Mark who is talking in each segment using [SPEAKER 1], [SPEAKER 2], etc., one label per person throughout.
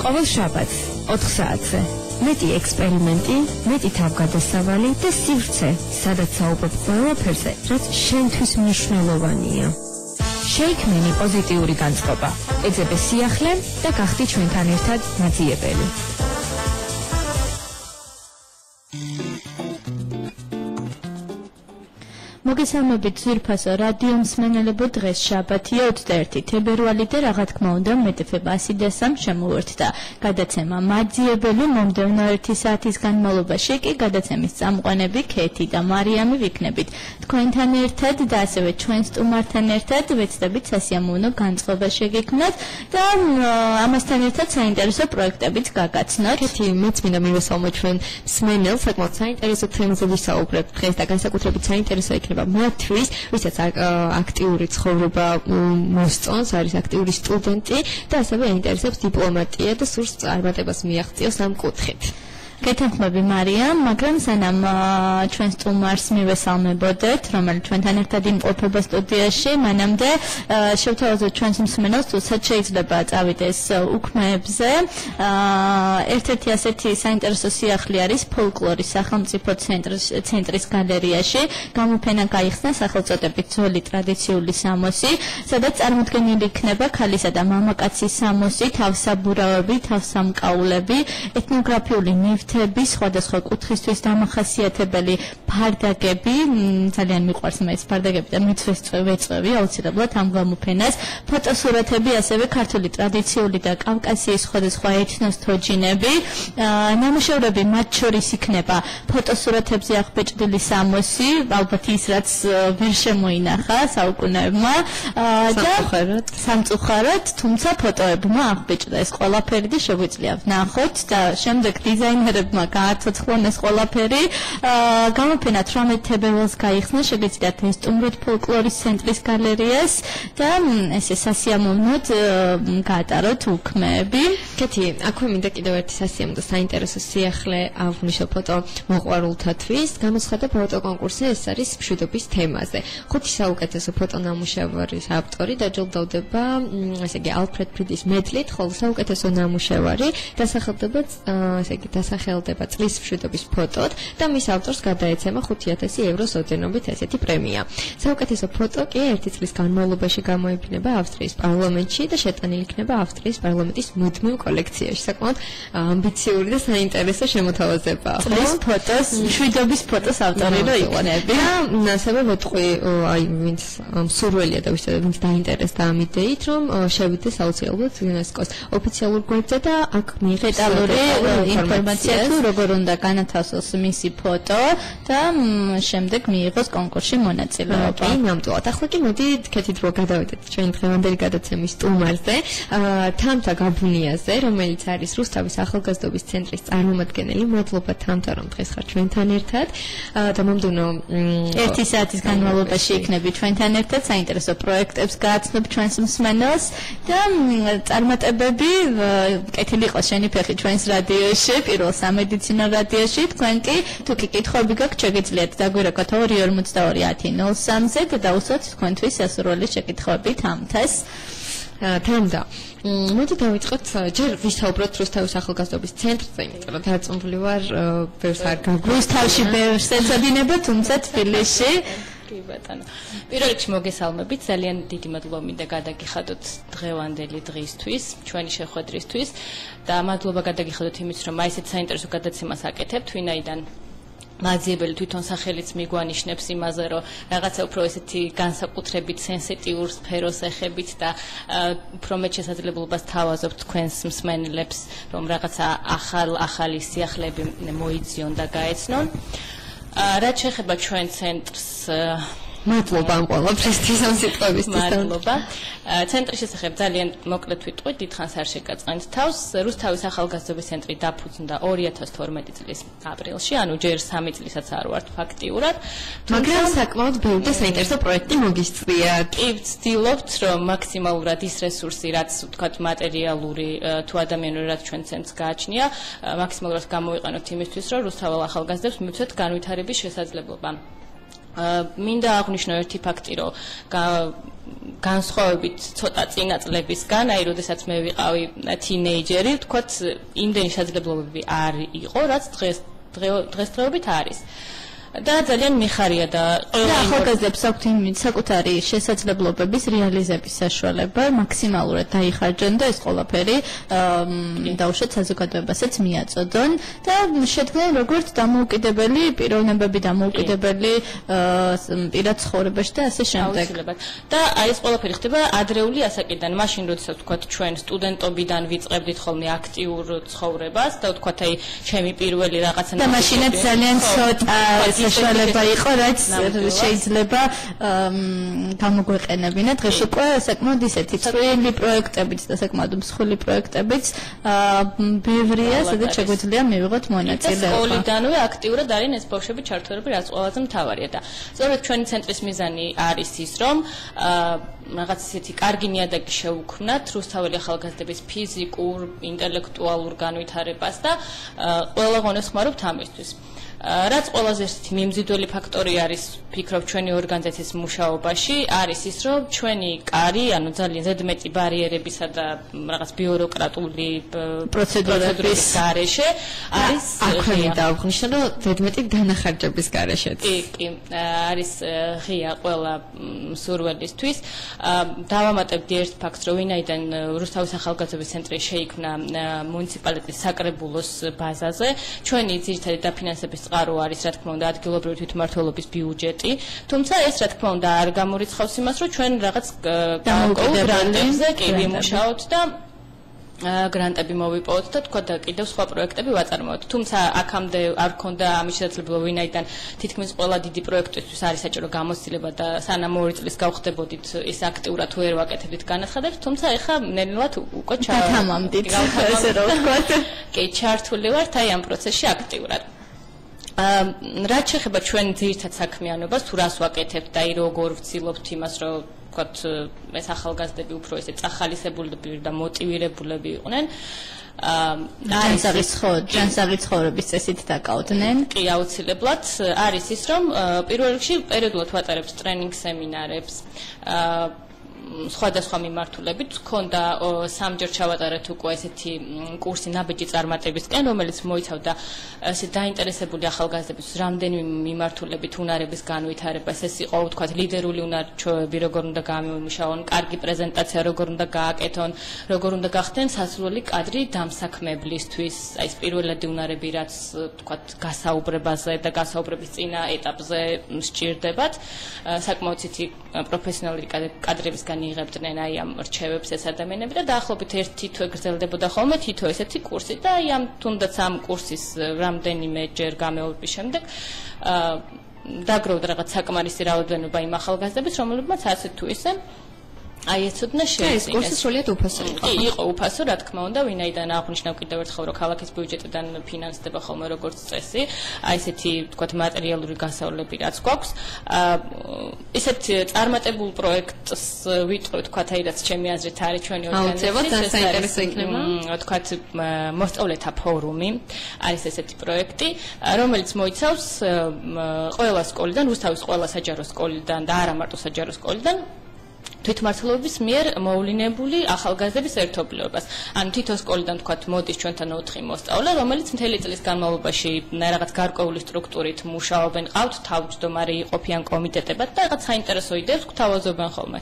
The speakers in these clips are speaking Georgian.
[SPEAKER 1] ყოველ შაბათს 4 საათზე მეტი ექსპერიმენტი, მეტი თავგადასავალი და სივრცე, სადაც საუბრობ ყველაფერზე, რაც შენთვის მნიშვნელოვანია. შეიქმნი პოზიტიური განწყობა, ეძებე სიახლე და გახდი ჩვენთან ერთად მაძიებელი.
[SPEAKER 2] მოგესალმებით ძვირფასო რადიო მსმენელებო, დღეს შაბათია 21 თებერვალი და რა თქმა უნდა მეტეფება 103 შემოვერთდა გადაცემა მაძიებელი. მომდევნო 1 საათის განმავლობაში კი გადაცემის წამყვანები ქეთი და მარიამი ვიქნებით თქვენთან ერთად და ასევე ჩვენ სტუმართან ერთად ვეცდებით სასიამოვნო განწყობა შეგექმნათ და ამასთან ერთად საინტერესო პროექტებიც გაგაცნოთ.
[SPEAKER 3] ქეთი, მეც მინდა მივესალმო ჩვენ მსმენელს, საკმაოდ საინტერესო თემებზე ვისაუბრებთ დღეს და განსაკუთრებით საინტერესო იქნება მათთვის, ვისაც აქტიური ცხოვრება მოსწონს, არის აქტიური სტუდენტი და ასევე აინტერესებს დიპლომატია და სურს წარმატებას მიაღწიოს ამ კუთხით.
[SPEAKER 2] გეთანხმები მარიამ, მაგრამ სანამ ჩვენ სტუმარს მივესალმებოდეთ, რომელიც ჩვენთან ერთად იმყოფება სტუდიაში, მანამდე შევთავაზოთ ჩვენს მსმენელს, თუსაც შეიძლება წავიდეს უქმეებზე. ერთ-ერთი ასეთი საინტერესო სიახლე არის ფოლკლორის სახელმწიფო ცენტრის გალერეაში. გამოფენა გაიხსნა სახელწოდებით ძველი ტრადიციული სამოსი, სადაც წარმოდგენილი იქნება ქალისა და მამაკაცის სამოსი, თავსაბურავები, თავსამკაულები, ეთნოგრაფიული სხვადასხვა კუთხისთვის დამახასიათებელი ფარდაგები, ძალიან მიყვარს მე ეს ფარდაგები და მით ვეწვევი აუცილებლად ამ გამოფენას, ფოტოსურათები, ასევე ქართული ტრადიციული და კავკასიის სხვადასხვა ეთნოს თოჯინები, ნამუშევრები, მათ შორის იქნება ფოტოსურათებზე აღბეჭდილი სამოსი, ალბათ ის რაც ვერ შემოინახა საუკუნეებმა და სამწუხაროდ, თუმცა ფოტოებმა აღბეჭდა ეს ყველაფერი და შეგვიძლია ვნახოთ და შემდეგ დიზაინერებმა გააცოცხლონ ეს ყველაფერი. გამოფენა 18 თებერვალს გაიხსნა, შეგეცდათ ესტუმროთ ფოლკლორის ცენტრის გალერეას და ესე სასიამოვნოდ გაატაროთ უქმეები.
[SPEAKER 3] ქეთი, აქვე მინდა კიდევ ერთი სასიამოვნო საინტერესო სიახლე აღვნიშნო ფოტო მოყვარულთათვის. გამოცხადდა ფოტოკონკურსი, ეს არის მშვიდობის თემაზე. 5 საუკეთესო ფოტონამუშევარის ავტორი დაჯილდოვდება, ესე იგი ალფრედ ფრიდის მედლით, ხოლო საუკეთესო ნამუშევარი დასახელდება წლის მშვიდობის ფოტოთ და მის ავტორს გადაეცემა 5,000 ევროს ოდენობით ესეთი პრემია. საუკეთესო ფოტო კი 1 წლის განმავლობაში გამოიფინება ავსტრიის პარლამენტში და შეტანილი იქნება ავსტრიის პარლამენტის მუდმივ კოლექციაში. საკმაოდ ამბიციური და საინტერესო შემოთავაზებაა.
[SPEAKER 2] წლის ფოტოს, მშვიდობის ფოტოს ავტორი რო იყვნები.
[SPEAKER 3] და ასევე ვეთყვი, ვინც მსურველია და ვინც დაინტერესდა ამ იდეით, რომ შევიდეს აუცილებლად იუნესკოს ოფიციალურ გვერდზე და აქ მიიღეს
[SPEAKER 2] ინფორმაცია თუ როგორ უნდა განათავსოს მისი ფოტო და შემდეგ მიიღოს კონკურსში მონაწილეობა.
[SPEAKER 3] ნამდვილად. ახლა კი მოდი ქეთი დრო გადავიდეთ ჩვენი დღევანდელი გადაცემის სტუმარზე, თამთა გაბუნიაზე, რომელიც არის რუსთავის ახალგაზრდობის ცენტრის წარმომადგენელი. მადლობა თამთა, რომ დღეს ხარ ჩვენთან ერთად და მომდევნო
[SPEAKER 2] 1 საათის განმავლობაში იქნები ჩვენთან ერთად, საინტერესო პროექტებს გააცნობ ჩვენს მსმენელს და წარმატებები კეთილი იყოს შენი ფეხი ჩვენს რადიოში, პირველ სამედიცინო რადიოში. თქვენ კი თუ კი კითხვები გაქვთ, შეგიძლიათ დაგვირეკოთ 2421003-ზე და დაუსვათ თქვენთვის სასურველი შეკითხვები თამთას.
[SPEAKER 3] თამდა, მოდი დავიწყოთ, ჯერ ვისაუბროთ რუსთავის ახალგაზრდობის ცენტრზე, იმიტომ რომ დარწმუნებული ვარ, ბევრს არ გაგვიყვარს.
[SPEAKER 2] რუსთავში ბევრს ეცოდინება, თუმცა თბილისში
[SPEAKER 4] კი ბატონო. პირველ რიგში მოგესალმებით, ძალიან დიდი მადლობა მინდა გადაგიხადოთ დღევანდელი დღისთვის, ჩვენი შეხვედრისთვის და მადლობა გადაგიხადოთ იმის, რომ აი ესეთ საინტერესო გადაცემას აკეთებთ, ვინაიდან მაძიებელი თვითონ სახელიც მიგვანიშნებს იმაზე, რომ რაღაცა უფრო ესეთი განსაკუთრებით სენსიტიურ სფეროს ეხებით და უფრო მეტ შესაძლებლობას თავაზობთ თქვენს მსმენელებს, რომ რაღაცა ახალი სიახლეები მოიძიონ და გაეცნონ. რაც შეეხება ჩვენ ცენტრს,
[SPEAKER 3] მადლობა ამ ყველაფრისთვის ამ სიტყვებისთვის.
[SPEAKER 4] მადლობა. ცენტრის შესახებ ძალიან მოკლედ ვიტყვი, დიდხანს არ შეგაწყენთ თავს. რუსთავის ახალგაზრდობის ცენტრი დაფუძნდა 2012 წლის აპრილში, ანუ ჯერ 3 წლისაც არ ვართ ფაქტიურად.
[SPEAKER 3] მაგრამ საკმაოდ ბევრი და საინტერესო პროექტი მოგისწრიათ.
[SPEAKER 4] კი, ვცდილობთ, რომ მაქსიმალურად ის რესურსი, რაც ვთქვათ, მატერიალური თუ ადამიანური, რაც ჩვენ ცენტრს გააჩნია, მაქსიმალურად გამოვიყენოთ იმისთვის, რომ რუსთაველ ახალგაზრდებს მივცეთ განვითარების შესაძლებლობა. მინდა აღვნიშნო ერთი ფაქტი, რომ განსხვავებით ცოტა წინა წლებისგან, აი, როდესაც მე ვიყავი თინეიჯერი, ვთქვათ, იმდენი შესაძლებლობები არ იყო, რაც დღესდღეობით არის. და ძალიან მიხარია და
[SPEAKER 2] ახალგაზრდებს აქვთ იმით საკუთარი შესაძლებლობების რეალიზების საშუალება მაქსიმალურად დაიხარჯონ და ეს ყველაფერი დაუშვათ საზოგადოებასაც მიაწოდონ და შედგნენ როგორც დამოუკიდებელი პიროვნებები, დამოუკიდებელი პირად ცხოვრებაში და ასე შემდეგ.
[SPEAKER 4] და აი ეს ყველაფერი ხდება ადრეული ასაკიდან, მაშინ როდესაც ვთქვათ ჩვენ სტუდენტობიდან ვიწყებდით ხოლმე აქტიურ ცხოვრებას და ვთქვათ აი ჩემი პირველი რაღაცა
[SPEAKER 2] და მაშინაც ძალიან ცოტა საშუალება იყო, რაც შეიძლება გამოგვეყენებინა. დღეს უკვე საკმაოდ ისეთი წვრილი პროექტებიც და საკმაოდ მსხვილი პროექტებიც ბევრია, სადაც შეგვიძლია მივიღოთ მონაწილეობა.
[SPEAKER 4] სკოლიდანვე აქტიურად არიან ეს ბავშვები ჩართულები, რაც ყველაზე მთავარია და სწორედ ჩვენი ცენტრის მიზანი არის ის, რომ რაღაც ისეთი კარგი ნიადაგი შევუქმნათ რუსთაველი ახალგაზრდების ფიზიკურ, ინტელექტუალურ განვითარებას და ყველა გონესხმარობთ ამისთვის. რაც ყველაზე მიმზიდველი ფაქტორი არის, ფიქრობ ჩვენი ორგანიზაციის მუშაობაში, არის ის, რომ ჩვენი კარი, ანუ ძალიან ზედმეტი ბარიერებისა და რაღაც ბიუროკრატული პროცედურების გარეშე არის
[SPEAKER 3] აქვე დავღნიშნე, რომ ზედმეტი დანახარჯების გარეშეც.
[SPEAKER 4] კი, არის ღია ყველა მსურველისთვის. დავამატებდი ერთ ფაქტს, რომ ვინაიდან რუსთავის ახალგაზრდების ცენტრი შეიქმნა მუნიციპალიტეტის საკრებულოს ბაზაზე, ჩვენი ძირითადი დაფინანსების წყარო არის, რა თქმა უნდა, ადგილობრივი თვითმმართველობის ბიუჯეტი, თუმცა ეს რა თქმა უნდა არ გამორიცხავს იმას, რომ ჩვენ რაღაც გრანტებზე კი ვიმუშაოთ და გრანტები მოვიპოვოთ და თქვა და კიდევ სხვა პროექტები ვაწარმოოთ. თუმცა აქამდე არ ქონდა ამის შესაძლებლობა, ვინაიდან თითქმის ყველა დიდი პროექტისთვის არის საჭირო გამოცდილება და სანამ 2 წლის გავხდებოდით ის აქტიურად ვერ ვაკეთებდით განაცხადებს, თუმცა ეხა ნელ-ნელა უკვე
[SPEAKER 2] ჩავთამამდით, ესე რომ ვთქვათ.
[SPEAKER 4] კი, ჩართული ვართ აი ამ პროცესში აქტიურად. რაც შეეხება ჩვენ ძირითად საქმიანობას, თუ რას ვაკეთებთ და როგორ ვცდილობთ იმას, რომ ვთქვათ, ეს ახალგაზრდები უფრო ესე წახალისებულები და მოტივირებულები იყვნენ.
[SPEAKER 2] ჯანსაღი ცხოვრების წესით დაკავდნენ.
[SPEAKER 4] კი, აუცილებლად არის ის, რომ პირველ რიგში პერიოდულად ვატარებთ ტრენინგ სემინარებს. სხვადასხვა მიმართულებით ქონდა სამჯერ ჩავატარეთ უკვე ესეთი კურსი ნაბიჯი წარმატებისკენ, რომელიც მოიცავდა ესე დაინტერესებული ახალგაზრდების რამდენიმე მიმართულებით უნარების განვითარებას. ეს იყო ვთქვათ ლიდერული უნარჩვევები, როგორ უნდა გამომუშავონ, კარგი პრეზენტაცია როგორ უნდა გააკეთონ, როგორ უნდა გახდნენ სასურველი კადრი დამსაქმებლისთვის, აი ეს პირველადი უნარები, რაც ვთქვათ გასაუბრებაზე და გასაუბრების წინა ეტაპზე სჭირდებათ. საკმაოდ ისეთი პროფესიონალური კადრებისგან იღებდნენ აი ამ რჩევებს ეს ადამიანები და დაახლოებით ერთი თვე გრძელდებოდა ხოლმე თითო ესეთი კურსი და აი ამ თუნდაც ამ კურსის რამდენიმეჯერ გამეორების შემდეგ დაგროვდა რაღაც საკმარისი რაოდენობა იმ ახალგაზრდების, რომლებმაც ასე თუ ისე აი ეცოდნენ შეეძინეს.
[SPEAKER 3] ეს კურსი სრულიად უფასო იყო.
[SPEAKER 4] კი, იყო უფასო, რა თქმა უნდა, ვინაიდან აღვნიშნავ კიდევ ერთხელ, რომ ქალაქის ბიუჯეტიდან ფინანსდება ხოლმე როგორც წესი, აი ესეთი ვთქვათ მატერიალური გასავლები რაც გვაქვს. ისეთ წარმატებულ პროექტს ვიტყვი, ვთქვათ, აი რაც ჩემი აზრით არის ჩვენი ორგანიზაციის
[SPEAKER 3] საინტერესო იქნება.
[SPEAKER 4] ვთქვათ, მოსწავლეთა ფორუმი არის ესეთი პროექტი, რომელიც მოიცავს ყველა სკოლიდან, რუსთავის ყველა საჯარო სკოლიდან და არა მარტო საჯარო სკოლიდან თვითმმართველობის მიერ მოვლინებული ახალგაზრდების ერთობლიობას. ანუ თითო სკოლიდან თქვათ მოდის ჩვენთან 4 მოსწავლე, რომელიც მთელი წლის განმავლობაში რაღაც გარკვეული სტრუქტურით მუშაობენ, ყავთ თავმჯდომარე, იყოფიან კომიტეტებად და რაღაც საინტერესო იდეებს გვთავაზობენ ხოლმე.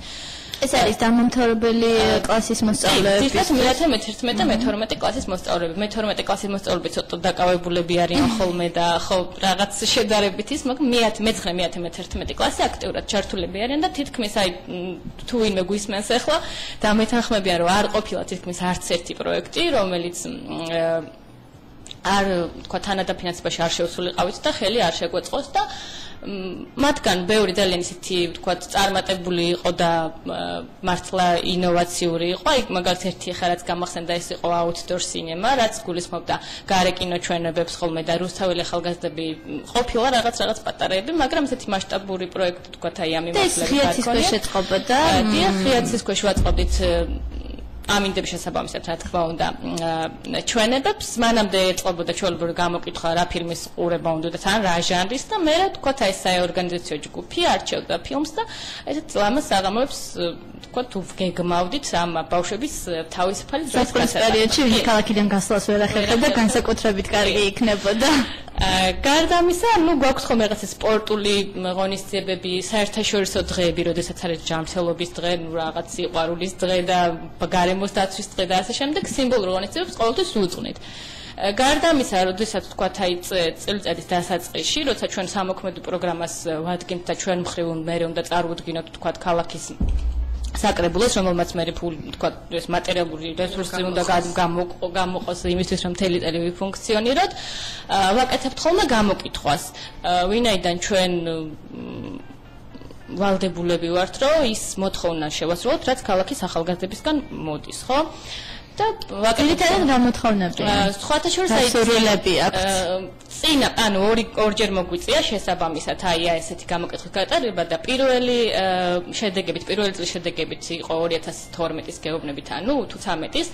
[SPEAKER 2] ეს არის დამამთავრებელი კლასის მოსწავლეები.
[SPEAKER 4] თითქოს მე-11 და მე-12 კლასის მოსწავლეები. მე-12 კლასის მოსწავლეები ცოტა დაკავებულები არიან ხოლმე და ხო რაღაც შედარებით ის, მაგრამ მე-9, მე-11 კლასი აქტიურად ჩართულები არიან და თითქმის აი თუ ვინმე გვისმენს ახლა და მეთანხმებიან რომ არ ყოფილა თითქმის არც ერთი პროექტი, რომელიც არ თქვა თანადაფინანსებაში არ შევსულიყავით და ხელი არ შეგვეწყოს და მათგან ბევრი ძალიან ისეთი ვთქვათ წარმატებული იყო და მართლა ინოვაციური იყო. აი მაგალითად ერთი ხა რაც გამახსენდა ეს იყო outdoor cinema, რაც გულისხმობდა გარე კინოჩვენებებს ხოლმე და რუსთაველი ახალგაზრდები ყოფილა რაღაც პატარაები, მაგრამ ესეთი მასშტაბური პროექტი ვთქვათ აი ამ იმასლებით
[SPEAKER 2] ხიათის ქვეშ ეწყობოდა.
[SPEAKER 4] ხიათის ქვეშ ვაწყობდით ამინდებს შესაბამისად, რა თქმა უნდა, ჩვენებებს. მანამდე ეწყობოდა ჩვეულებრივი გამოკითხვა, რა ფილმის ყურება უნდა თან, რა ჟანრის და მე თქვა ეს საორგანიზაციო ჯგუფი არჩევდა ფილმს და ესეთ ლამაზ საღამოებს თქვა თუ გეგმავდით ამ ბავშვების თავისუფალი დროის გასატარებას.
[SPEAKER 2] პერიოდში ვინმე ქალაქიდან გასვლას ვერ ახერხებდა, განსაკუთრებით კარგი იქნებოდა.
[SPEAKER 4] გარდა ამისა, გვაქვს ხოლმე რაღაცა სპორტული ღონისძიებები, საერთაშორისო დღეები, როდესაც არის ჯანმრთელობის დღე, რაღაც სიყვარულის დღე და გარემოს დაცვის დღე და ასე შემდეგ, სიმბოლურ ღონისძიებებს ყოველთვის უძღვნით. გარდა ამისა, როდესაც თქვათ წელიწადის დასაწყისში, როცა ჩვენ სამოქმედო პროგრამას ვადგენთ და ჩვენ მხრივ მე უნდა წარუდგინოთ თქვათ ქალაქის საკრებულოს, რომელმაც მე თქვათ ეს მატერიალური რესურსი უნდა გამოყოს იმისთვის, რომ მთელი წელი ვიფუნქციონიროთ, ვაკეთებთ ხოლმე გამოკითხვას, ვინაიდან ჩვენ ვალდებულები ვართ, რომ ის მოთხოვნა შევასრულოთ, რაც ქალაქის ახალგაზრდებისგან მოდის, ხო? და
[SPEAKER 2] ვაკეთებთ რა მოთხოვნებია?
[SPEAKER 4] სხვათა შორის
[SPEAKER 2] დასურვილები აქვთ.
[SPEAKER 4] წინა, ანუ ორჯერ მოგვიწია შესაბამისად, ესეთი გამოკითხვის გატარება და პირველი წლის შედეგებით იყო 2012-ის გეუბნებით, ანუ თუ 13-ის,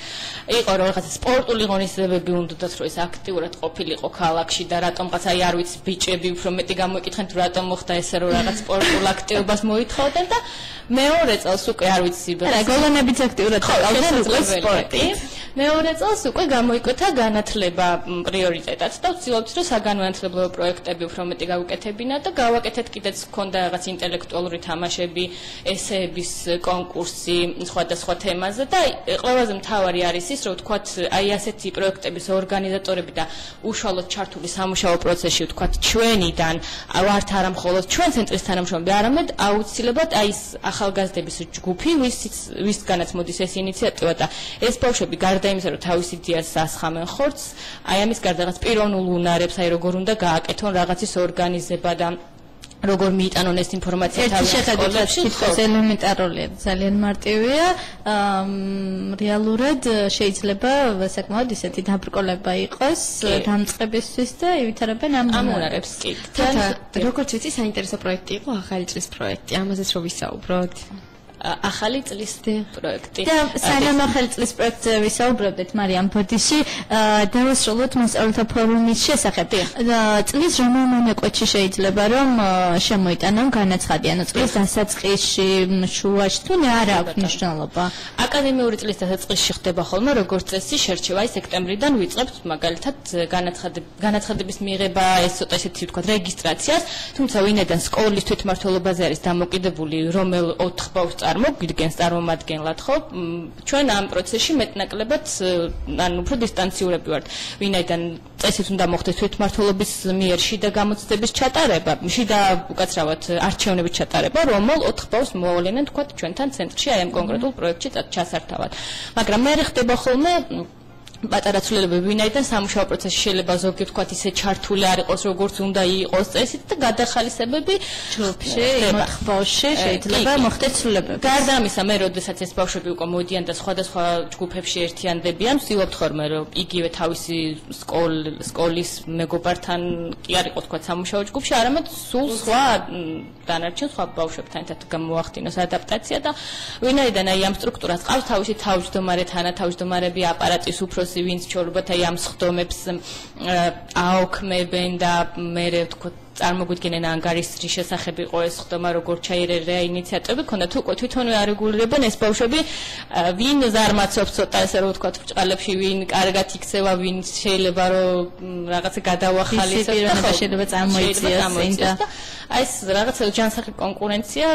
[SPEAKER 4] იყო რომ რაღაცა სპორტული ღონისძიებები უნდათ, რომ ეს აქტიურად ყოფილიყო ქალაქში და რატომღაც არ ვიცი ბიჭები უფრო მეტი გამოიკითხენ, თუ რატომ მოხდა ესე, რომ რაღაც სპორტულ აქტივობას მოითხოვდნენ და მეორე წელს უკვე არ ვიცი
[SPEAKER 2] რა გოლონებიც აქტიურად ყავდნენ უკვე სპორტი.
[SPEAKER 4] მეორე წელს უკვე გამოიკვეთა განათლება პრიორიტეტად და ვცდილობთ, რომ საგანმანათლებლო პროექტები უფრო მეტი გავუკეთებინა და გავაკეთეთ კიდეც ქონდა რაღაც ინტელექტუალური თამაშები, ესეების კონკურსი სხვადასხვა თემაზე და ყველაზე მთავარი არის ის, რომ ვთქვათ, ასეთი პროექტების ორგანიზატორები და უშუალოდ ჩართული სამუშაო პროცესში ვთქვათ, ჩვენიდან ვართ არა მხოლოდ ჩვენ ცენტრის თანამშრომლები, არამედ აუცილებლად ის ახალგაზრდების ჯგუფი, ვისგანაც მოდის ეს ინიციატივა და ეს ბავშვები გარდა იმისა, რომ თავის იდეას ასხამენ ხორცს, ამის გარდა რაღაც პიროვნულ უნარებს, როგორ უნდა გააკეთონ რაღაცის ორგანიზება და როგორ მიიტანონ ეს ინფორმაცია თავის სკოლებში,
[SPEAKER 2] ელემენტარულია, ძალიან მარტივია. რეალურად შეიძლება საკმაოდ ისეთი დაბრკოლება იყოს დამწყებისთვის და ივითარებენ ამ
[SPEAKER 4] უნარებს.
[SPEAKER 3] როგორც იცი, საინტერესო პროექტი იყო ახალი წლის პროექტი, ამაზეც რო ვისაუბროთ.
[SPEAKER 4] ახალი წლის პროექტი.
[SPEAKER 2] და სანამ ახალი წლის პროექტზე ვისაუბრებთ, მარიამ ბოდიში, დავასრულოთ მოსწავლეთა ფორუმის შესახებ. წლის რომელ მონაკვეთში შეიძლება რომ შემოიტანონ განაცხადი, ანუ წლის დასაწყისში, შუაში, თუ არა აქვს მნიშვნელობა.
[SPEAKER 4] აკადემიური წლის დასაწყისში ხდება ხოლმე, როგორც წესი, შერჩევა სექტემბრიდან ვიწყებთ მაგალითად განაცხადების მიღება, ეს ცოტა ისეთი ვთქვათ, რეგისტრაციას, თუმცა ვინედან სკოლის თვითმმართველობაზე არის დამოკიდებული, რომელ 4 ბავშვს წარმოგვიდგენს წარმომადგენლად, ხო? ჩვენ ამ პროცესში მეტნაკლებად ანუ უფრო დისტანციურები ვართ. ვინაიდან წესით უნდა მოხდეს თვითმმართველობის მიერ შიდა გამოცდების ჩატარება, შიდა უკაცრავად არჩევნების ჩატარება, რომელ 4 ბავშვს მოავლენენ თქვათ ჩვენთან ცენტრში აი ამ კონკრეტულ პროექტში ჩასართავად. მაგრამ მე ხდება ხოლმე პატარა ცვლილებები, ვინაიდან სამუშაო პროცესში შეიძლება ზოგი ვთქვათ ისე ჩართული არ იყოს, როგორც უნდა იყოს წესით და გადახალისებები
[SPEAKER 2] ჯგუფში, მოთხოვში შეიძლება მოხდეს ცვლილებები.
[SPEAKER 4] გარდა ამისა, მე როდესაც ეს ბავშვები უკვე მოდიან და სხვადასხვა ჯგუფებში ერთიანდებიან, ვცდილობთ ხოლმე რომ იგივე თავისი სკოლის მეგობართან კი არ იყოს თქვათ სამუშაო ჯგუფში, არამედ სულ სხვა დანარჩენ სხვა ბავშვებთან ერთად გამოახდინოს ადაპტაცია და ვინაიდან აი ამ სტრუქტურას ყავს თავისი თავმჯდომარე, თანათავმჯდომარები, აპარატის უფროსი, ვინც ჩორობათ აი ამ სხდომებს აოქმებენ და მე ვთქვათ წარმოგვიდგენენ ანგარიშის შესახებ იყო ეს ხდომა როგორ ჩაირერა ინიციატივები, ქონდა თუ უკვე თვითონვე არეგულირებენ ეს ბავშვები, ვინ ზარმაცობს ცოტა ესე რომ ვთქვათ ბრჭყალებში, ვინ კარგად იქცევა, ვინ შეიძლება რომ რაღაცა გადაუახალისოს და
[SPEAKER 2] შეიძლება წარმოიწიოს და
[SPEAKER 4] აი ეს რაღაცა ჯანსაღი კონკურენცია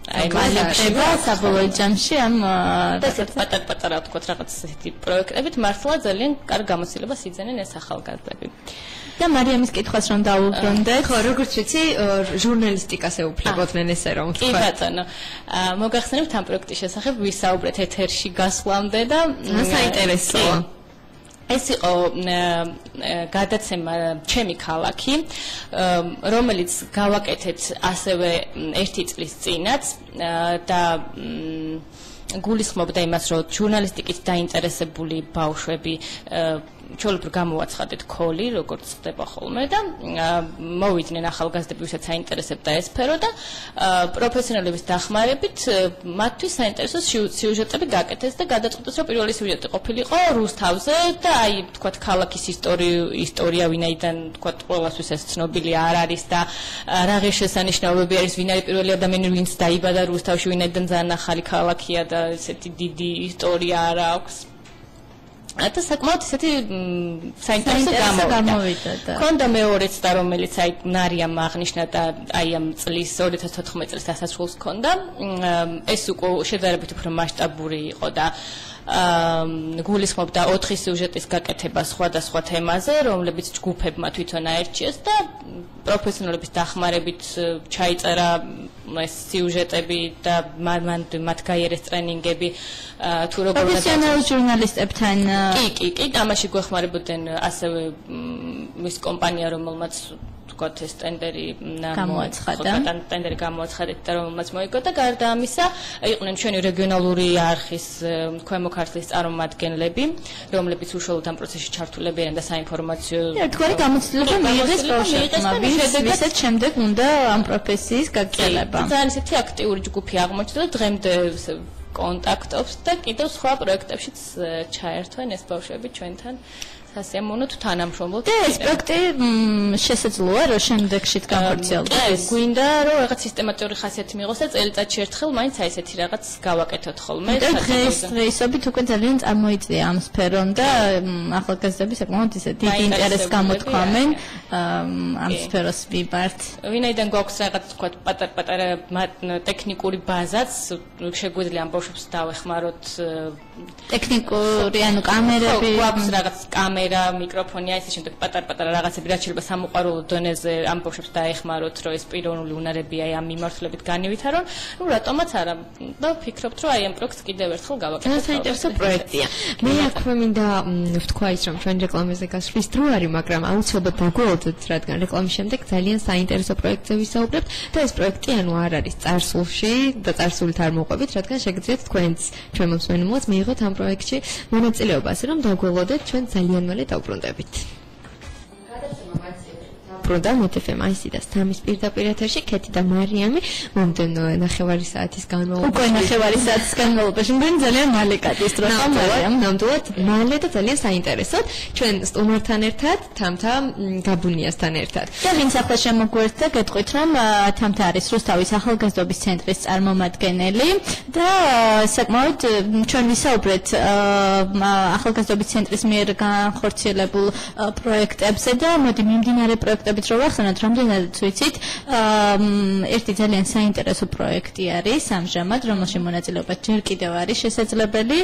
[SPEAKER 2] აი მალება საბოლოო ჯამში ამ
[SPEAKER 4] პატარ-პატარა ვთქვათ რაღაც ესეთი პროექტებით მართლა ძალიან კარგ გამოცდილებას იძენენ ეს ახალგაზრდები.
[SPEAKER 2] და მარიამის კითხვას რომ დაუბრუნდეთ,
[SPEAKER 3] ხო, როგორც ვიცი, ჟურნალისტიკას ეუფლებოდნენ ესე რომ
[SPEAKER 4] ვთქვათ. კი ბატონო. მოგახსენებთ ამ პროექტის შესახებ ვისაუბრეთ ეთერში გასვლამდე და
[SPEAKER 3] საინტერესოა.
[SPEAKER 4] ეს იყო გადაცემა ჩემი ქალაქი, რომელიც გავაკეთეთ ასევე 1 წლის წინაც და გულისხმობდა იმას, რომ ჟურნალისტიკით დაინტერესებული ბავშვები ჩვეულებრივ გამოვაცხადეთ call-ი, როგორც ხდება ხოლმე და მოვიდნენ ახალგაზრდები, ვისაც აინტერესებდა ეს სფერო და პროფესიონალების დახმარებით მათთვის საინტერესო სიუჟეტები გაკეთეს და გადაწყვიტეს, რომ პირველი სიუჟეტი ყოფილიყო რუსთავზე და აი თქვათ ქალაქის ისტორია ვინაიდან თქვათ ყველასთვის ეს ცნობილი არ არის და რა ღირსშესანიშნაობები არის, ვინ არის პირველი ადამიანი, ვინც დაიბადა რუსთავში, ვინაიდან ძალიან ახალი ქალაქია და ესეთი დიდი ისტორია არ აქვს. და საკმაოდ ისეთი საინტერესო გამოვიდა. ქონდა მეორე ცდა, რომელიც აი ნარიამ აღნიშნა და აი ამ წლის 2014 წლის დასასრულს ქონდა. ეს უკვე შედარებით უფრო მასშტაბური იყო და გულისხმობდა 4 სიუჟეტის გაკეთება სხვადასხვა თემაზე, რომლებიც ჯგუფებმა თვითონ აერჩიეს და პროფესიონალების დახმარებით ჩაიწერა ეს სიუჟეტები და მათ გაიარეს ტრენინგები თუ როგორ
[SPEAKER 2] პროფესიონალ ჟურნალისტებთან
[SPEAKER 4] კი, ამაში გვეხმარებოდნენ ასევე მის კომპანია, რომელმაც თქვათ ეს ტენდერი გამოაცხადეთ და რომელმაც მოიგო და გარდა ამისა იყვნენ ჩვენი რეგიონალური არხის ქვემო ქართლის წარმომადგენლები, რომლებიც უშუალოდ ამ პროცესში ჩართულები არიან და საინფორმაციო
[SPEAKER 2] ერთგვარი გამოცდილება მიიღეს ბავშვებმა, ვისაც შემდეგ უნდა ამ პროფესიის გაგრძელება.
[SPEAKER 4] ძალიან ისეთი აქტიური ჯგუფი აღმოჩნდა და დღემდე კონტაქტობს და კიდევ სხვა პროექტებშიც ჩაერთვენ ეს ბავშვები ჩვენთან. სასიამოვნო თუ თანამშრომლობთ.
[SPEAKER 2] და ეს პროექტი შესაძლოა რომ შემდეგშიც განხორციელდეს.
[SPEAKER 4] გვინდა რომ რაღაც სისტემატიური ხასიათი მიიღოს და წელიწადში ერთხელ მაინც აი ესეთი რაღაც გავაკეთოთ ხოლმე.
[SPEAKER 2] დღესდღეობით უკვე ძალიან წარმოიწია ამ სფერონ და ახალგაზრდები საკმაოდ ისე დიდ ინტერესს გამოთქვამენ ამ სფეროს მიმართ.
[SPEAKER 4] ვინაიდან გვაქვს რაღაც თქვა პატარ-პატარა ტექნიკური ბაზაც, შეგვიძლია ამ ბავშვებს დავეხმაროთ
[SPEAKER 2] ტექნიკური ანუ კამერები,
[SPEAKER 4] გვაქვს რაღაც კამერა, მიკროფონი, აი ეს შემდეგ პატარ-პატარა რაღაცები, რაც შეიძლება სამოყვარულო დონეზე ამ ბავშვებს დაეხმაროთ, რომ ეს პიროვნული უნარები აი ამ მიმართულებით განივითარონ. ნუ რატომაც არა და ვფიქრობთ, რომ აი ამ პროექტს კიდევ ერთხელ გავაკეთოთ.
[SPEAKER 3] საინტერესო პროექტია. მე აქვე მინდა ვთქვა ის, რომ ჩვენ რეკლამაზე გასვლის დრო არის, მაგრამ აუცილებლად დაგვეოდოთ, რადგან რეკლამის შემდეგ ძალიან საინტერესო პროექტზე ვისაუბრებთ და ეს პროექტი ანუ არ არის წარსულში და წარსულით არ მოყვებით, რადგან შეგიძლიათ თქვენც ჩვენ მომსმენელს მიიღოთ ამ პროექტში მონაწილეობა, ასე რომ დაგველოდეთ ჩვენ ძალიან მალე დავბრუნდებით. ბრუნდა MTFM IC და STAM-ის პირდაპირ ეთერში ქეთი და მარიამი მომდენო ნახევარი საათის განმავლობაში.
[SPEAKER 2] უკვე ნახევარი საათის განმავლობაში მგონი ძალიან მალე გადის დრო.
[SPEAKER 3] ნამდვილად მალე და ძალიან საინტერესოდ ჩვენ სტუმართან ერთად, თამთა გაბუნიასთან ერთად.
[SPEAKER 2] და ვინც ახლა შემოგვერთა, გეტყვით რომ თამთა არის რუსთავის ახალგაზრდობის ცენტრის წარმომადგენელი და საკმაოდ ჩვენ ვისაუბრეთ ახალგაზრდობის ცენტრის მიერ განხორციელებულ პროექტებზე და მოდი მიმდინარე პროექტებიც რო ვახსენოთ, რამდენადაც ვიცით, ერთი ძალიან საინტერესო პროექტი არის ამჟამად, რომელში მონაწილეობა ჯერ კიდევ არის შესაძლებელი,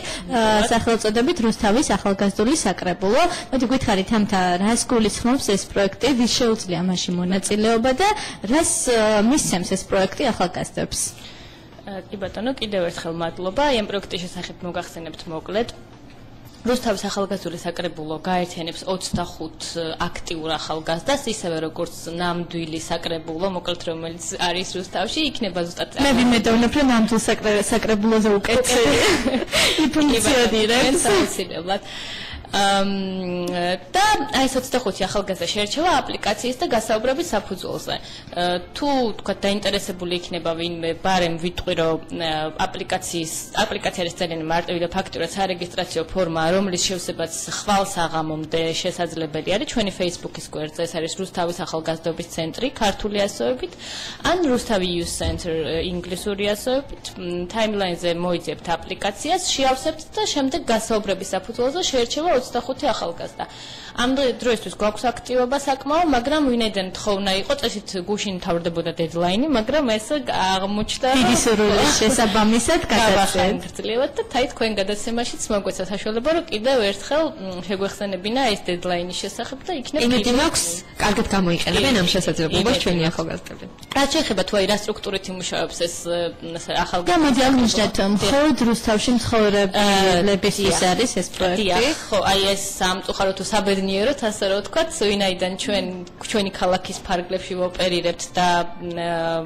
[SPEAKER 2] სახელწოდებით რუსთავის ახალგაზრდული საკრებულო. მოდი გითხარით თამთა, რას გულისხმობს ეს პროექტი, ვის შეუძლია მასში მონაწილეობა და რას მისცემს ეს პროექტი ახალგაზრდებს?
[SPEAKER 4] კი ბატონო, კიდევ ერთხელ მადლობა. ამ პროექტის შესახებ მოგახსენებთ მოკლედ. რუსთავის ახალგაზრდული საკრებულო გაერთიანებს 25 აქტიურ ახალგაზრდას, ისევე როგორც ნამდვილი საკრებულო, მოკლედ რომელიც არის რუსთავში, იქნება ზუსტად
[SPEAKER 2] მე ვიმედოვნებ, რომ ნამდვილ საკრებულოზე უკეთ იფუნქციონირებს.
[SPEAKER 4] და აი 25 ახალგაზრდა შეერჩევა აპლიკაციის და გასაუბრების საფუძველზე. თუ თქვა დაინტერესებული იქნება ვინმე, ბარემ ვიტყვი რომ აპლიკაცია არის ძალიან მარტივი და ფაქტურად სარეგისტრაციო ფორმა, რომლის შევსებაც ხვალ საღამომდე შესაძლებელი არის ჩვენი Facebook-ის გვერდზე, ეს არის რუსთავის ახალგაზრდობის ცენტრი, ქართული ასოებით, ან რუსთავი Youth Center ინგლისური ასოებით, timeline-ზე მოიძებთ აპლიკაციას, შეავსებთ და შემდეგ გასაუბრების საფუძველზე შეერჩევა 25 ახალგაზრდა. ამ დროისთვის გვაქვს აქტივობა საკმაო, მაგრამ ვინაიდან თხოვნა იყო, წესით გუშინ მთავრდებოდა დედლაინი, მაგრამ ეს აღმოჩნდა
[SPEAKER 2] დიდი სურვილის შესაბამისად
[SPEAKER 4] გადაწყვეტილება და თაი თქვენ გადაცემაშიც მოგვეცა საშუალება, რომ კიდევ ერთხელ შეგვეხსენებინა ეს დედლაინის შესახებ და იქნება
[SPEAKER 3] იმედი მაქვს, კარგად გამოიყენებენ ამ შესაძლებლობას ჩვენი ახალგაზრდები.
[SPEAKER 4] რაც შეეხება თუ აი რა სტრუქტურით იმუშავებს ეს ახალგაზრდა.
[SPEAKER 2] და მოდი აღნიშნოთ, მხოლოდ რუსთავში მცხოვრებლების არის ეს პროექტი.
[SPEAKER 4] ხო, აი ეს სამწუხაროდ თუ საბედნიეროდ ასე რომ ვთქვათ, ვინაიდან ჩვენი ქალაქის ფარგლებში ვოპერირებთ და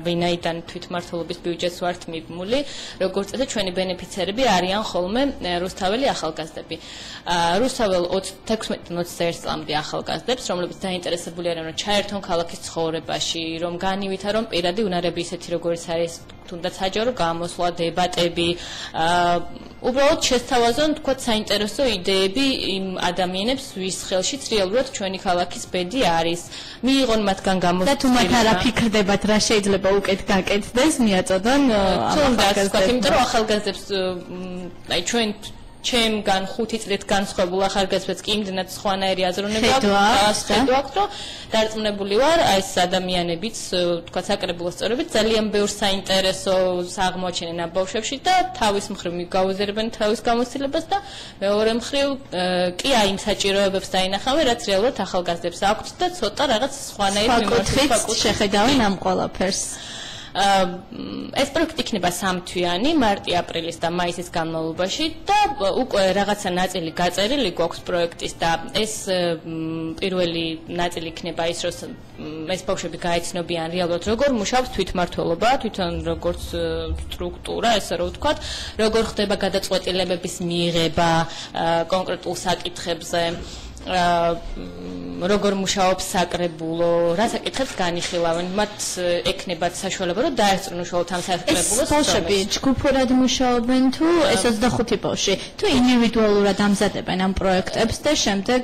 [SPEAKER 4] ვინაიდან თვითმმართველობის ბიუჯეტს ვართ მიბმული, როგორც წესი ჩვენი ბენეფიცერები არიან ხოლმე რუსთაველი ახალგაზრდები. რუსთაველ 16-21 წლამდე ახალგაზრდებს, რომლებიც დაინტერესებული არიან რომ ჩაერთონ ქალაქის ცხოვრებაში, რომ განივითარონ პირადი უნარები ისეთი როგორც არის თუნდაც საჯარო გამოსვლა, დებატები, უბრალოდ შესთავაზონ თქვათ საინტერესო იდეები იმ ადამიანებს, ვის ხელშიც რეალურად ჩვენი ქალაქის ბედი არის. მიიღონ მათგან გამოსვლა.
[SPEAKER 2] და თუ მათ არა ფიქრდებათ რა შეიძლება უკეთ გაკეთდეს, მიაწოდონ
[SPEAKER 4] ახალგაზრდებს. იმიტომ რომ ახალგაზრდებს აი ჩემგან 5 წლით განსხვავებულ ახალგაზრდებს კი იმდენად სხვანაირი აზროვნება აქვს, რომ დარწმუნებული ვარ, აი ეს ადამიანებიც, თქვა საკრებულო სწორებით ძალიან ბევრ საინტერესოს აღმოაჩენენ ამ ბავშვებში და თავის მხრივ მიგაუზერებენ თავის გამოცდილებას და მეორე მხრივ კი აი იმ საჭიროებებს დაინახავენ, რაც რეალურად ახალგაზრდებს აქვთ და ცოტა რაღაც სხვანაირ
[SPEAKER 2] მიმართულებით შეხედავენ ამ ყველაფერს.
[SPEAKER 4] ეს პროექტი იქნება 3 თვიანი, მარტი-აპრილის და მაისის განმავლობაში და უკვე რაღაცა ნაწილი გაწერილი გვაქვს პროექტის და ეს პირველი ნაწილი იქნება ის, რომ ეს ბავშვები გაეცნობიან რეალურად როგორ მუშაობს თვითმმართველობა, თვითონ როგორც სტრუქტურა, ესე რომ ვთქვათ, როგორ ხდება გადაწყვეტილებების მიღება კონკრეტულ საკითხებზე. როგორ მუშაობს საკრებულო, რა საკითხებს განიხილავენ, მათ ექნებათ საშუალება, რომ დაესწრონ უშუალოდ ამ საკრებულოს.
[SPEAKER 2] ეს ბავშვები ჯგუფურად მუშაობენ თუ ეს 25 ბავშვი, თუ ინდივიდუალურად ამზადებენ ამ პროექტებს და შემდეგ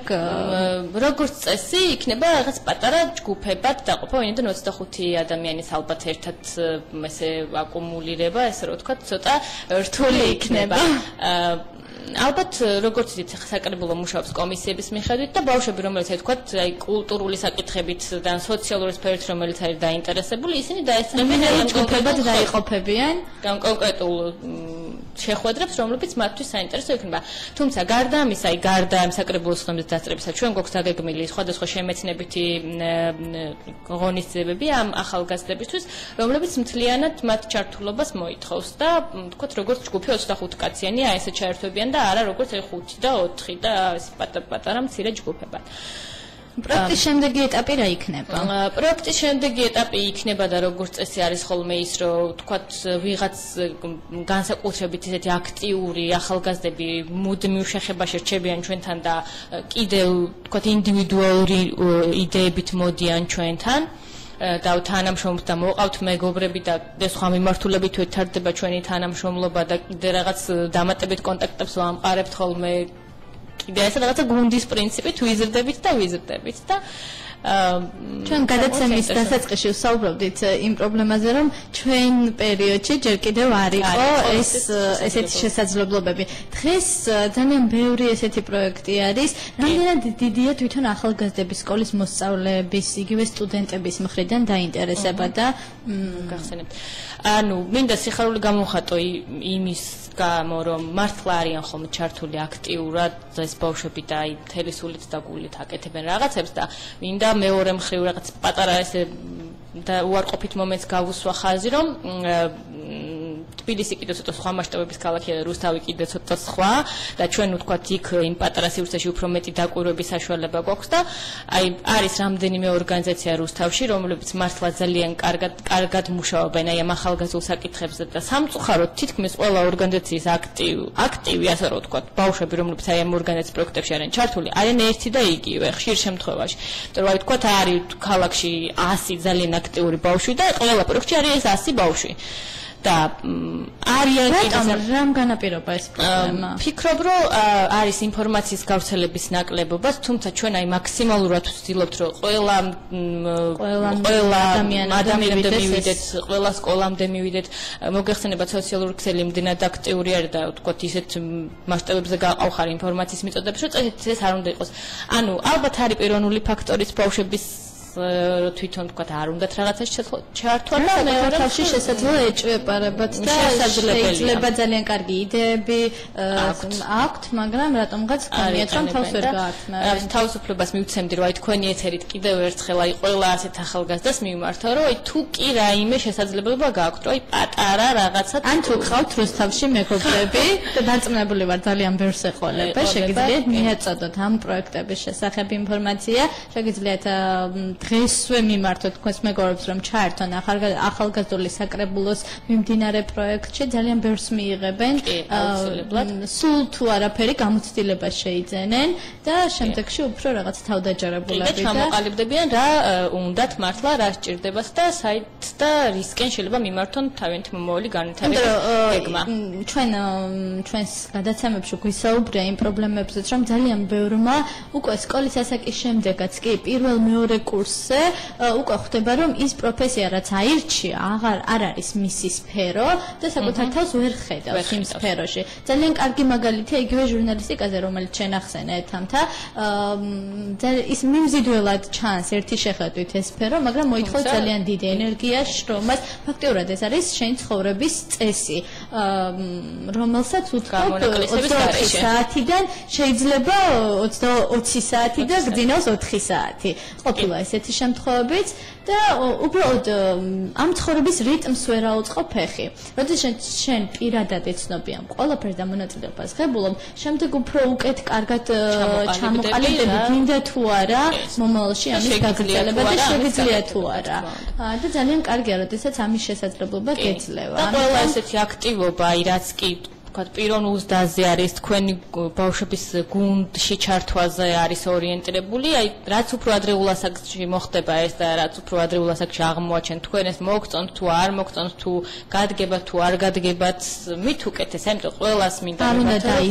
[SPEAKER 4] როგორც წესი იქნება რაღაც პატარა ჯგუფებად დაყოფა, ვინაიდან 25 ადამიანის ალბათ ერთად ესე აკუმულირება, ესე რომ ვთქვათ, ცოტა რთული იქნება. ალბათ როგორც იცით საკრებულო მუშაობს კომისიების მიხედვით და ბავშვები რომელიც თქვათ აი კულტურული საკითხებით და სოციალური სფერით რომელიც არის დაინტერესებული ისინი დაესწრებიან
[SPEAKER 2] ჯგუფებად დაიყოფებიან
[SPEAKER 4] კონკრეტულ შეხვედრებს რომლებიც მათთვის საინტერესო იქნება თუმცა გარდა ამისა აი გარდა ამ საკრებულოს ხმის დასწრებისა ჩვენ გვაქვს დაგეგმილი სხვადასხვა შემეცნებითი ღონისძიებები ამ ახალგაზრდებისთვის რომლებიც მთლიანად მათ ჩართულობას მოითხოვს და თქვათ როგორც ჯგუფი 25 კაციანია ესე ჩაერთვებიან და არა როგორც 5 და 4 და ეს პატარა მცირე ჯგუფებად.
[SPEAKER 2] პროექტის შემდეგი ეტაპი რა იქნება?
[SPEAKER 4] პროექტის შემდეგი ეტაპი იქნება და როგორც წესი არის ხოლმე ის, რომ თქვათ ვიღაც განსაკუთრებით ესეთი აქტიური ახალგაზრდები მუდმივ შეხებაში რჩებიან ჩვენთან და კიდევ თქვათ ინდივიდუალური იდეებით მოდიან ჩვენთან. და თანამშრომლობთ და მოყავთ მეგობრები და სხვა მიმართულებით ვითარდება ჩვენი თანამშრომლობა და კიდე რაღაც დამატებით კონტაქტებს ვამყარებთ ხოლმე კიდე ეს რაღაცა გუნდის პრინციპით ვიზრდებით და
[SPEAKER 2] ჩვენ გადაცემის დასაწყისში ვსაუბრობდით იმ პრობლემაზე, რომ ჩვენ პერიოდში ჯერ კიდევ არ იყო ესეთი შესაძლებლობები. დღეს ძალიან ბევრი ესეთი პროექტი არის. რამდენად დიდია თვითონ ახალგაზრდების სკოლის მოსწავლეების, იგივე სტუდენტების მხრიდან დაინტერესება და
[SPEAKER 4] გახსენებთ. ანუ მინდა სიხარული გამოვხატო იმის გამო რომ მართლა არიან ხოლმე ჩართული აქტიურად ეს ბავშვები და აი მთელი სულით და გულით აკეთებენ რაღაცებს და მინდა მეორე მხრივ რაღაც პატარა ესე და უარყოფით მომენტს გავუსვა ხაზი რომ თბილისი კიდევ ცოტა სხვა მასშტაბების ქალაქია და რუსთავი კიდევ ცოტა სხვა და ჩვენ ვთქვათ იქ იმ პატარა სივრცეში უფრო მეტი დაკვირვების საშუალება გვაქვს და აი არის რამდენიმე ორგანიზაცია რუსთავში რომლებიც მართლა ძალიან კარგად მუშაობენ აი ამ ახალგაზრდულ საკითხებზე და სამწუხაროდ თითქმის ყველა ორგანიზაციის აქტივი ასე რომ ვთქვათ ბავშვები რომლებიც აი ამ ორგანიზაციის პროექტებში არიან ჩართული არიან ერთი და იგივე ხშირ შემთხვევაში იმიტომ რომ აი ვთქვათ არის ქალაქში 100 ძალიან აქტიური ბავშვი და ყველა პროექტში არის ეს 100 ბავშვი და არიან
[SPEAKER 2] რამ განაპირობა ეს პრობლემა?
[SPEAKER 4] ფიქრობ, რომ არის ინფორმაციის გავრცელების ნაკლებობა, თუმცა ჩვენ აი მაქსიმალურად ვცდილობთ, რომ ყველა ადამიანამდე მივიდეთ, ყველა სკოლამდე მივიდეთ. მოგეხსენებათ სოციალური ქსელი იმდენად აქტიური არის და ვთქვათ ისეთ მასშტაბებზე გაყავხარ ინფორმაციის მიწოდებს, რომ წესით ეს არ უნდა იყოს. ანუ ალბათ არის პიროვნული ფაქტორიც ბავშვების თვითონ თქვა არ უნდათ რაღაცას ჩართვა და
[SPEAKER 2] მეორე თავში შესაძლოა ეჭვებარებათ და შეიძლება ძალიან კარგი იდეები აქვთ, მაგრამ რატომღაც გონიათ რომ თავს ვერ გაართმევენ.
[SPEAKER 4] თავისუფლებას მივცემდი რომ აი თქვენი ეთერით კიდევ ერთხელ აი ყველა ასეთ ახალგაზრდას მიმართა რომ აი თუ კი რაიმე შესაძლებლობა გაქვთ რომ აი პატარა რაღაცა
[SPEAKER 2] ან თუ გყავთ რუსთავში მეგობრები და დარწმუნებული ვარ ძალიან ბევრს ეყოლებე, შეგიძლიათ მიაწოდოთ ამ პროექტების შესახებ ინფორმაცია, შეგიძლიათ დღესვე მიმართოთ თქვენს მეგობრებს რომ ჩაერთონ ახალგაზრდული საკრებულოს მიმდინარე პროექტში, ძალიან ბევრს მიიღებენ. სულ თუ არაფერი გამოცდილება შეიძენენ და შემდეგში უფრო რაღაც თავდაჯერებულები
[SPEAKER 4] და ჩამოყალიბდებიან რა უნდათ მართლა რა სჭირდებათ და საით და რისკენ შეიძლება მიმართონ თავიანთი მომავალი განვითარების გეგმა.
[SPEAKER 2] ჩვენს გადაცემებში გვისაუბრია იმ პრობლემებზეც, რომ ძალიან ბევრმა უკვე სკოლის ასაკის შემდეგაც კი პირველ მეორე კურსზე უკვე ხვდება, რომ ის პროფესია რაც აირჩია, არ არის მისი სფერო და საკუთარ თავს ვერ ხედავს იმ სფეროში. ძალიან კარგი მაგალითია იგივე ჟურნალისტიკაზე, რომელიც შენახსენეთ ამთა. ის მიმზიდველად ჩანს ერთი შეხედვით ეს სფერო, მაგრამ მოითხოვს ძალიან დიდი ენერგიას, შრომას. ფაქტიურად ეს არის შენი ცხოვრების წესი, რომელსაც უთქვამთ 24 საათიდან შეიძლება 20 საათი და გძინავს 4 საათი. ყოფილა ესეთი შემთხვევებიც და უბრალოდ ამ ცხოვრების რიტმს ვერ აუწყო ფეხი. როდესაც შენ პირადად ეცნობი ამ ყველაფერს და მონაწილეობას ღებულობ, შემდეგ უფრო უკეთ კარგად ჩამოყალიბდები, გინდა თუ არა მომავალში ამის გაგრძელება და შეგიძლია თუ არა. და ძალიან კარგია, როდესაც ამის შესაძლებლობა გეძლევა.
[SPEAKER 4] და ყველა ესეთი აქტივობა, აი რაც კი ვთქვათ, პიროვნულ ზდაზე არის, თქვენი ბავშვების გუნდში ჩართვაზე არის ორიენტირებული, აი რაც უფრო ადრეულ ასაკში მოხდება ეს და რაც უფრო ადრეულ ასაკში აღმოაჩენ თქვენ ეს მოგწონთ თუ არ მოგწონთ თუ გადგებათ თუ არ გადგებათ, მით უკეთეს, ამიტომ ყველას მინდა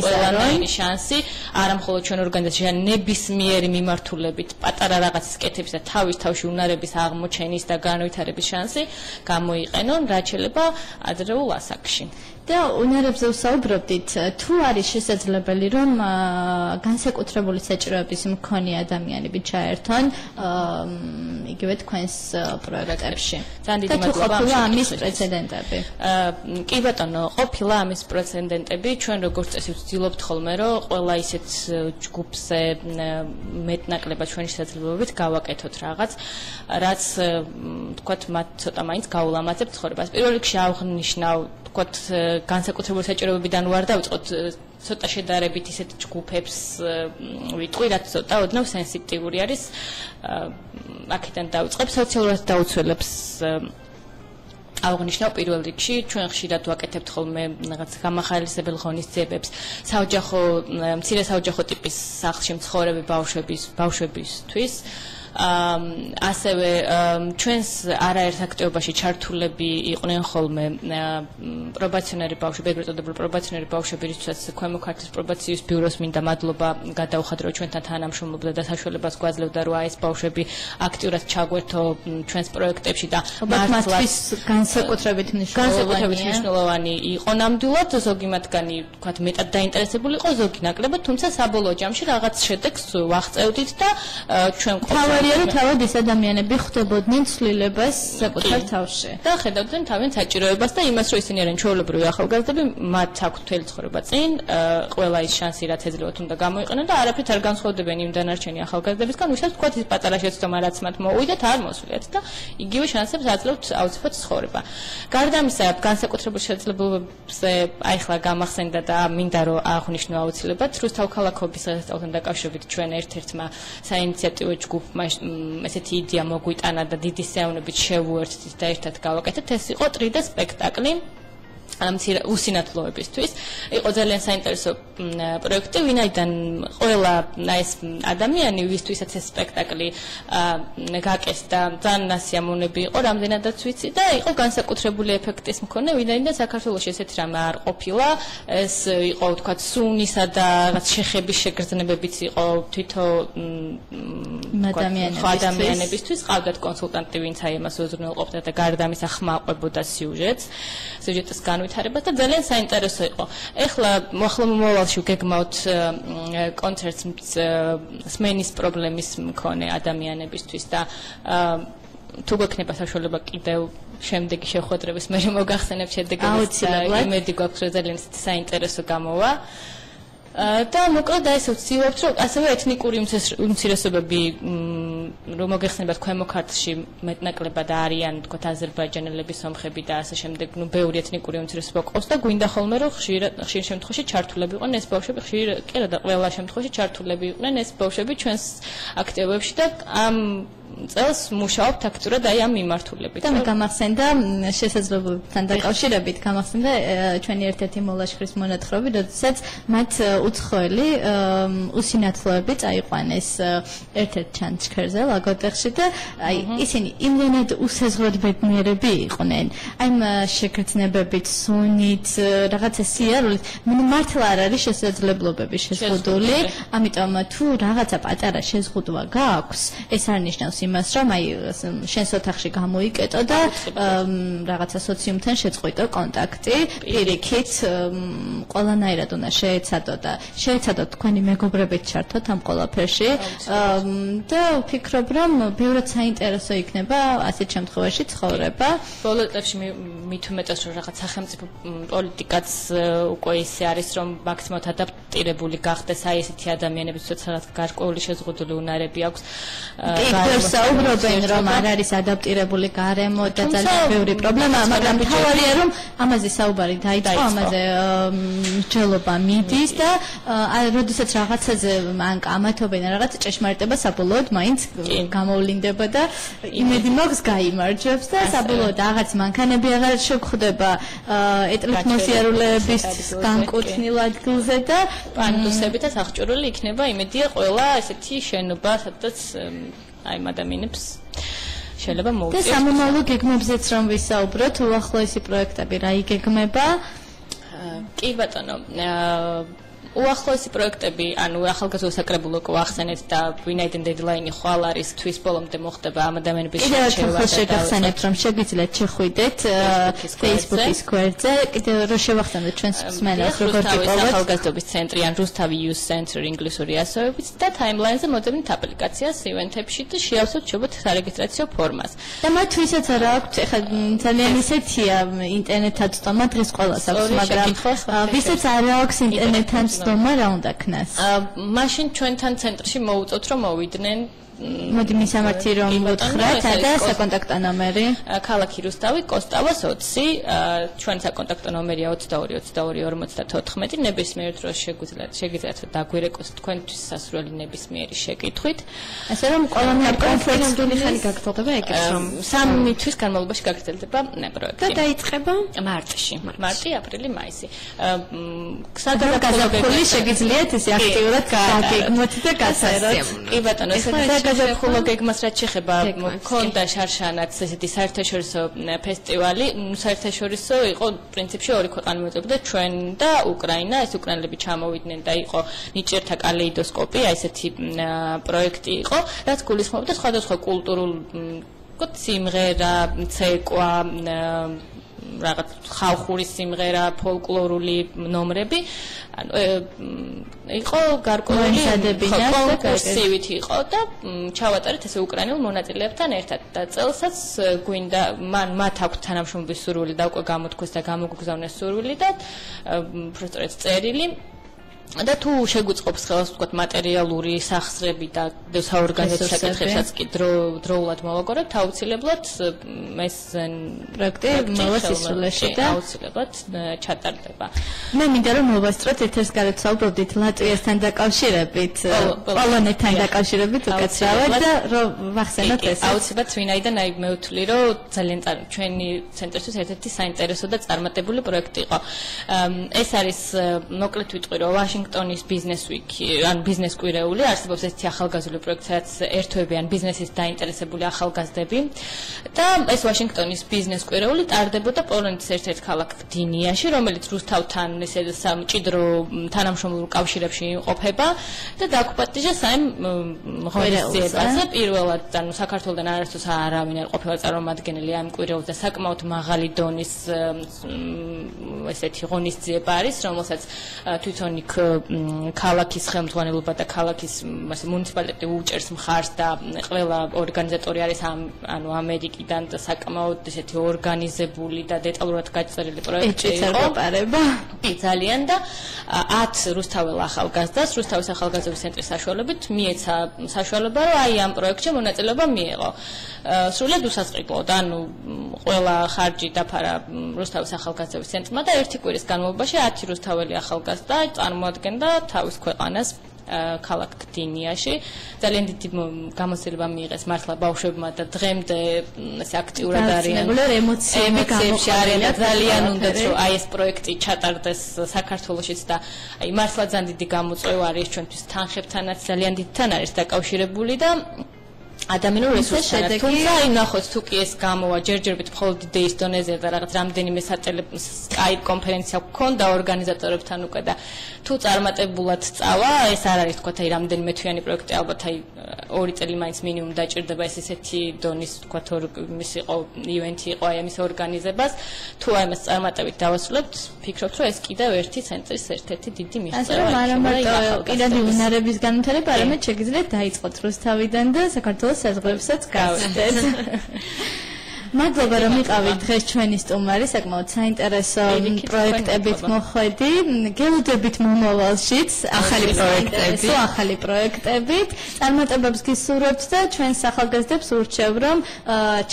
[SPEAKER 4] ყველანაირი შანსი, არა მხოლოდ ჩვენ ორგანიზაციაში, ნებისმიერი მიმართულებით პატარა რაღაცის კეთების და თავში უნარების აღმოჩენის და განვითარების შანსი გამოიყენონ, რაც შეიძლება ადრეულ ასაკში.
[SPEAKER 2] და უნარებზე ვსაუბრობდით, თუ არის შესაძლებელი რომ განსაკუთრებული საჭიროების მქონე ადამიანები ჩაერთონ იგივე თქვენს პროექტებში.
[SPEAKER 4] ძალიან დიდი მადლობა
[SPEAKER 2] ამის პრეცედენტები.
[SPEAKER 4] კი ბატონო, ყოფილა ამის პრეცედენტები, ჩვენ როგორც წესი ვცდილობთ ხოლმე რომ ყველა ისეთ ჯგუფზე მეტნაკლებად ჩვენი შესაძლებლობით გავაკეთოთ რაღაც, რაც თქვათ მათ ცოტა მაინც გაულამაზებთ ცხოვრებას. პირველ რიგში აღნიშნავ თქვათ განსაკუთრებული საჭიროებებიდან ვარ დავიწყოთ ცოტა შედარებით ისეთ ჯგუფებს ვიტყვი, რაც ცოტა ოდნავ სენსიტიური არის. აქედან დავიწყებ სოციალურად დაუცველებს აღნიშნავ პირველ რიგში, ჩვენ ხშირად ვაკეთებთ ხოლმე რაღაც გამახალისებელ ღონისძიებებს, მცირე საოჯახო ტიპის სახლში მცხოვრები ბავშვებისთვის. ასევე ჩვენს არაერთ აქტივობაში ჩართულები იყვნენ ხოლმე პრობაციონერი ბავშვები, ეგრეთ წოდებული პრობაციონერი ბავშვები, რითაც ქვემო ქართლის პრობაციის ბიუროს მინდა მადლობა გადაუხად, რომ ჩვენთან თანამშრომლობდა და საშუალებას გვაძლევდა, რომ აი ეს ბავშვები აქტიურად ჩაგვერთო ჩვენს პროექტებში და
[SPEAKER 2] მართლაც განსაკუთრებით
[SPEAKER 4] მნიშვნელოვანი იყო ნამდვილად, ზოგი მათგანი თქვათ მეტად დაინტერესებული იყო, ზოგი ნაკლებად, თუმცა საბოლოო ჯამში რაღაც შედეგს ვაღწევდით და ჩვენ
[SPEAKER 2] თავად ეს ადამიანები ხვდებოდნენ ცვლილებას საკუთარ თავში
[SPEAKER 4] და ხედავდნენ თავიანთ საჭიროებას და იმას, რომ ისინი არიან ჩვეულებრივი ახალგაზრდები, მათ აქვთ მთელი ცხოვრება წინ, ყველა ის შანსი, რაც ეძლევათ, უნდა გამოიყენონ და არაფრით არ განსხვავდებიან იმ დანარჩენი ახალგაზრდებისგან, ვისაც თქვათ ის პატარა შეცდომა, რაც მათ მოუვიდათ, არ მოსულიათ და იგივე შანსებს აძლევთ აუცილებლად ცხოვრება. გარდა ამისა, განსაკუთრებულ შესაძლებლობებზე ახლა გამახსენდა და მინდა რომ აღვნიშნო აუცილებლად, რუსთავ ქალაქობის დღესასწაულთან დაკავშირებით ჩვენ ერთ-ერთმა საინიციატივო ჯგუფმა ესეთი იდეა მოგვიტანა და დიდი სეავნებით შევუერთდით და ერთად გავაკეთეთ. ეს იყო 3D სპექტაკლი უსინათლოებისთვის. იყო ძალიან საინტერესო პროექტი, ვინაიდან ყველა ეს ადამიანი, ვისთვისაც ეს სპექტაკლი გაკეთდა, ძალიან ასიამოვნები იყო, რამდენადაც ვიცი და იყო განსაკუთრებული ეფექტის მქონე, ვინაიდან საქართველოში ესეთი რამე არ ყოფილა. ეს იყო, ვთქვათ, სუნისა და რაღაც შეხების შეგრძნებებიც იყო თვითონ ადამიანებისთვის. ყავდათ კონსულტანტი, ვინც აი ამას უზრუნველყოფდა და გარდა ამისა ხმაყვებოდა სიუჟეტს. სიუჟეტის განვითარებას და ძალიან საინტერესო იყო. ეხლა მოახლოებაში გეგმავთ კონცერტს სმენის პრობლემის მქონე ადამიანებისთვის და თუ გვექნება საშუალება კიდევ შემდეგი შეხვედრების მე მოგახსენებთ შედეგებს იმედი გვაქვს რომ ძალიან საინტერესო გამოვა და მოკლედ ეს ვცდილობთ რომ ასევე ეთნიკური უმცირესობები რომ მოგეხსენებათ ქვემო ქართლში მეტნაკლებად არიან თქო აზერბაიჯანელები სომხები და ასე შემდეგ ნუ ბევრი ეთნიკური უმცირესობა ყავს და გვინდა ხოლმე რომ ხშირ შემთხვევაში ჩართულები იყვნენ ეს ბავშვები ხშირ კი რა და ყველა შემთხვევაში ჩართულები იყვნენ ეს ბავშვები ჩვენს აქტივობებში და ამ წელს მუშაობთ აქტიურად აი ამ მიმართულებით.
[SPEAKER 2] და მე გამახსენდა შესაძლებლობებთან დაკავშირებით გამახსენდა ჩვენი ერთ-ერთი მოლაშქრის მონათხრობი, როდესაც მათ უცხოელი უსინათლოები წაიყვანეს ერთ-ერთ ჩანჩქერზე ლაგოდეხში და აი ისინი იმდენად უსაზღვროდ ბედნიერები იყვნენ. აი შეგრძნებებით, სუნით, რაღაცა სიარულით, მართლა არ არის შესაძლებლობები შეზღუდული, ამიტომ თუ რაღაცა პატარა შეზღუდვა გააქვს, ეს არ ნიშნავს იმას რომ აი შენს ოთახში გამოიკეტო და რაღაცა სოციუმთან შეწყვიტო კონტაქტი პირიქით ყველანაირად უნდა შეეცადო და შეეცადოთ თქვენი მეგობრებით ჩართოთ ამ ყველაფერში და ვფიქრობ რომ ბევრად საინტერესო იქნება ასეთ შემთხვევაში ცხოვრება
[SPEAKER 4] ბოლო წლებში მით უმეტეს რომ რაღაც სახელმწიფო პოლიტიკაც უკვე ისე არის რომ მაქსიმალურად ადაპტირებული გახდეს აი ესეთი ადამიანების თორსაღაც გარკვეული შეზღუდული უნარები აქვს საუბრობენ რომ არ არის ადაპტირებული გარემო და ძალიან ბევრი პრობლემაა, მაგრამ თავარია რომ ამაზე საუბარი დაიწყო, ამაზე მსჯელობა მიდის და როდესაც რაღაცაზე ან კამათობენ რაღაც ჭეშმარიტება საბოლოოდ მაინც გამოვლინდება და იმედი მაქვს გაიმარჯვებს და საბოლოოდ რაღაც მანქანები აღარ შეგხვდება ეტლით მოსიარულეების განკუთვნილ ადგილზე და პანდუსებითაც აღჭურვილი იქნება იმედია ყველა ესეთი შენობა სადაც აი ადამიანებს შეიძლება მოვუწიოს.
[SPEAKER 2] და სამომავლო გეგმებზეც რომ ვისაუბროთ, უახლოესი პროექტები რა იგეგმება?
[SPEAKER 4] კი ბატონო, უახლოესი პროექტები, ანუ ახალგაზრდა საკრებულო გვახსენეთ და ვინაიდან დედლაინი ხვალ არის თვის ბოლომდე მოხდება ამ ადამიანების
[SPEAKER 2] შეჩერება და შეგახსენებთ რომ შეგვიძლიათ შეხვიდეთ Facebook-ის გვერდზე, კიდევ რომ შევახსენოთ ჩვენს მსმენელს როგორც იპოვოთ
[SPEAKER 4] ახალგაზრდობის ცენტრი ან რუსთავი Youth Center ინგლისური ასოებით და timeline-ზე მოძებნით აპლიკაციას ივენთებში და შეავსოთ შეგოთ სარეგისტრაციო ფორმას.
[SPEAKER 2] და მათ ვისაც არ აქვთ, ეხლა ძალიან ისეთია ინტერნეტად წტომა დღეს ყველას აქვს, მაგრამ ვისაც არ აქვს ინტერნეტთან დომა რა უნდა ქნას?
[SPEAKER 4] მაშინ ჩვენთან ცენტრში მოუწოთ რომ მოვიდნენ
[SPEAKER 2] მოდი მისამართი რომ ვუთხრათ და საკონტაქტო ნომერი
[SPEAKER 4] ქალაქი რუსთავი კოსტავას 20 ჩვენ საკონტაქტო ნომერია 22 22 54 ნებისმიერ დროს შეგიძლიათ დაგვირეკოს თქვენთვის სასურველი ნებისმიერი შეკითხვით
[SPEAKER 3] ასე რომ ყველანაირ კონფერენციული ხანი გაგრძელდება ეგრეთ რომ
[SPEAKER 4] 3 თვის განმავლობაში გაგრძელდება პროექტი
[SPEAKER 3] და დაიწყება
[SPEAKER 4] მარტში მარტი აპრილი მაისი
[SPEAKER 2] საგაზაფხული შეგიძლიათ ესე აქტიურად გააგეგმოთ და გასაეროთ
[SPEAKER 4] კი ბატონო ეს გაზაფხულო გეგმას რაც შეეხება მქონდა შარშანაც ესეთი საერთაშორისო ფესტივალი საერთაშორისო იყო პრინციპში ორი ქვეყანა მოწებდა ჩვენ და უკრაინა ეს უკრაინელები ჩამოვიდნენ და იყო ნიჭერთა კალეიდოსკოპი აი ესეთი პროექტი იყო რაც გულისხმობდა სხვადასხვა კულტურულ სიმღერა ცეკვა რაღაც ხალხური სიმღერა ფოლკლორული ნომრები იყო გარკვეული კონკურსივით იყო და ჩავატარეთ ესე უკრაინულ მონაწილეებთან ერთად და წელსაც გვინდა მათ აქვთ თანამშრომლობის სურვილი და უკვე გამოთქვეს და გამოგგზავნეს სურვილი და უბრალოდ წერილი და თუ შეგვიწყობს ხელს ვთქვათ მატერიალური სახსრები და საორგანიზაციო საკითხებსაც კი დროულად მოვაგორებთ აუცილებლად ეს
[SPEAKER 2] პროექტი მოვა სისულეში და
[SPEAKER 4] აუცილებლად ჩატარდება.
[SPEAKER 2] მე მინდა რომ მოვასწროთ ეთერს გარეთ საუბრობდით ლატვიასთან დაკავშირებით, პოლონეთთან დაკავშირებით უკაცრავად და რომ ვახსენოთ ეს.
[SPEAKER 4] აუცილებლად ვინაიდან აი მე ვთვლი რომ ძალიან ჩვენი ცენტრისთვის ერთ-ერთი საინტერესო და წარმატებული პროექტი იყო. ეს არის მოკლედ ვიტყვი რომ ვაშინგტონის ბიზნეს ვიკი, ან ბიზნეს კვირეული, არსებობს ესეთი ახალგაზრდული პროექტი, სადაც ერთვები ან ბიზნესის დაინტერესებული ახალგაზრდები და ეს ვაშინგტონის ბიზნეს კვირეული ტარდებოდა პოლონეთის ერთ-ერთ ქალაქ გდინიაში, რომელიც რუსთავთან ესე სამჭიდრო თანამშრომლურ კავშირებში იმყოფება და დაგუპატიჟა საიმ ღონისძიებაზე პირველად ანუ საქართველოსთან არასდროს არავინ არ ყოფილა წარმომადგენელი ამ კვირეულზე საკმაოდ მაღალი დონის ესეთი ღონისძიება არის, რომელსაც თვითონ იქ ქალაქის ხელმძღვანელობა და ქალაქის მუნიციპალიტეტი უჭერს მხარს და ყველა ორგანიზატორი არის ანუ ამერიკიდან და საკმაოდ ესეთი ორგანიზებული და დეტალურად გაწერილი პროექტი იყო. ძალიან და 10 რუსთაველ ახალგაზრდას რუსთავის ახალგაზრდობის ცენტრის საშუალებით მიეცა საშუალება რომ აი ამ პროექტში მონაწილეობა მიიღო. სრულად უსასყიდლოდ, ანუ ყველა ხარჯი დაფარა რუსთავის ახალგაზრდობის ცენტრმა და ერთი კვირის განმავლობაში 10 რუსთაველი ახალგაზრდა წარმოადგენდა თავის ქვეყანას ქალაქ გდინიაში. ძალიან დიდი გამოცდილება მიიღეს მართლა ბავშვებმა და დღემდე ეს აქტიურად არიან ემოციებში არიან და ძალიან უნდათ რომ აი ეს პროექტი ჩატარდეს საქართველოშიც და აი მართლა ძალიან დიდი გამოწვევა არის ჩვენთვის თანხებთანაც ძალიან დიდი თან არის დაკავშირებული და ადამიანურ რესურსებთან. თუმცა აი ნახოთ თუ კი ეს გამოვა ჯერჯერობით მხოლოდ იდეის დონეზე და რაღაც რამდენიმე Skype კონფერენცია გქონდა ორგანიზატორებთან უკვე და თუ წარმატებულად წავა, ეს არ არის თქვათ აი რამდენიმე თვიანი პროექტი, ალბათ აი 2 წელი მაინც მინიმუმ დაჭირდება ეს ესეთი დონის თქვათ ის იყო ივენთი იყო აი ამის ორგანიზებას. თუ აი მას წარმატებით დავასრულებთ, ფიქრობთ რომ ეს კიდევ ერთი ცენტრის ერთ-ერთი დიდი მიღწევა.
[SPEAKER 2] ასე რომ არა მარტო კიდევ უნარების განვითარება, არამედ შეგიძლიათ დაიწყოთ რუსთავიდან და საქართველოს საზღვრებსაც გავიდეთ. მადლობა რომ იყავით დღეს ჩვენი სტუმარი, საკმაოდ საინტერესო პროექტებით მოხვედი, გელუდებით მომავალშიც, ახალი პროექტებით, წარმატებებს გისურვებთ და ჩვენს ახალგაზრდებს ურჩევ რომ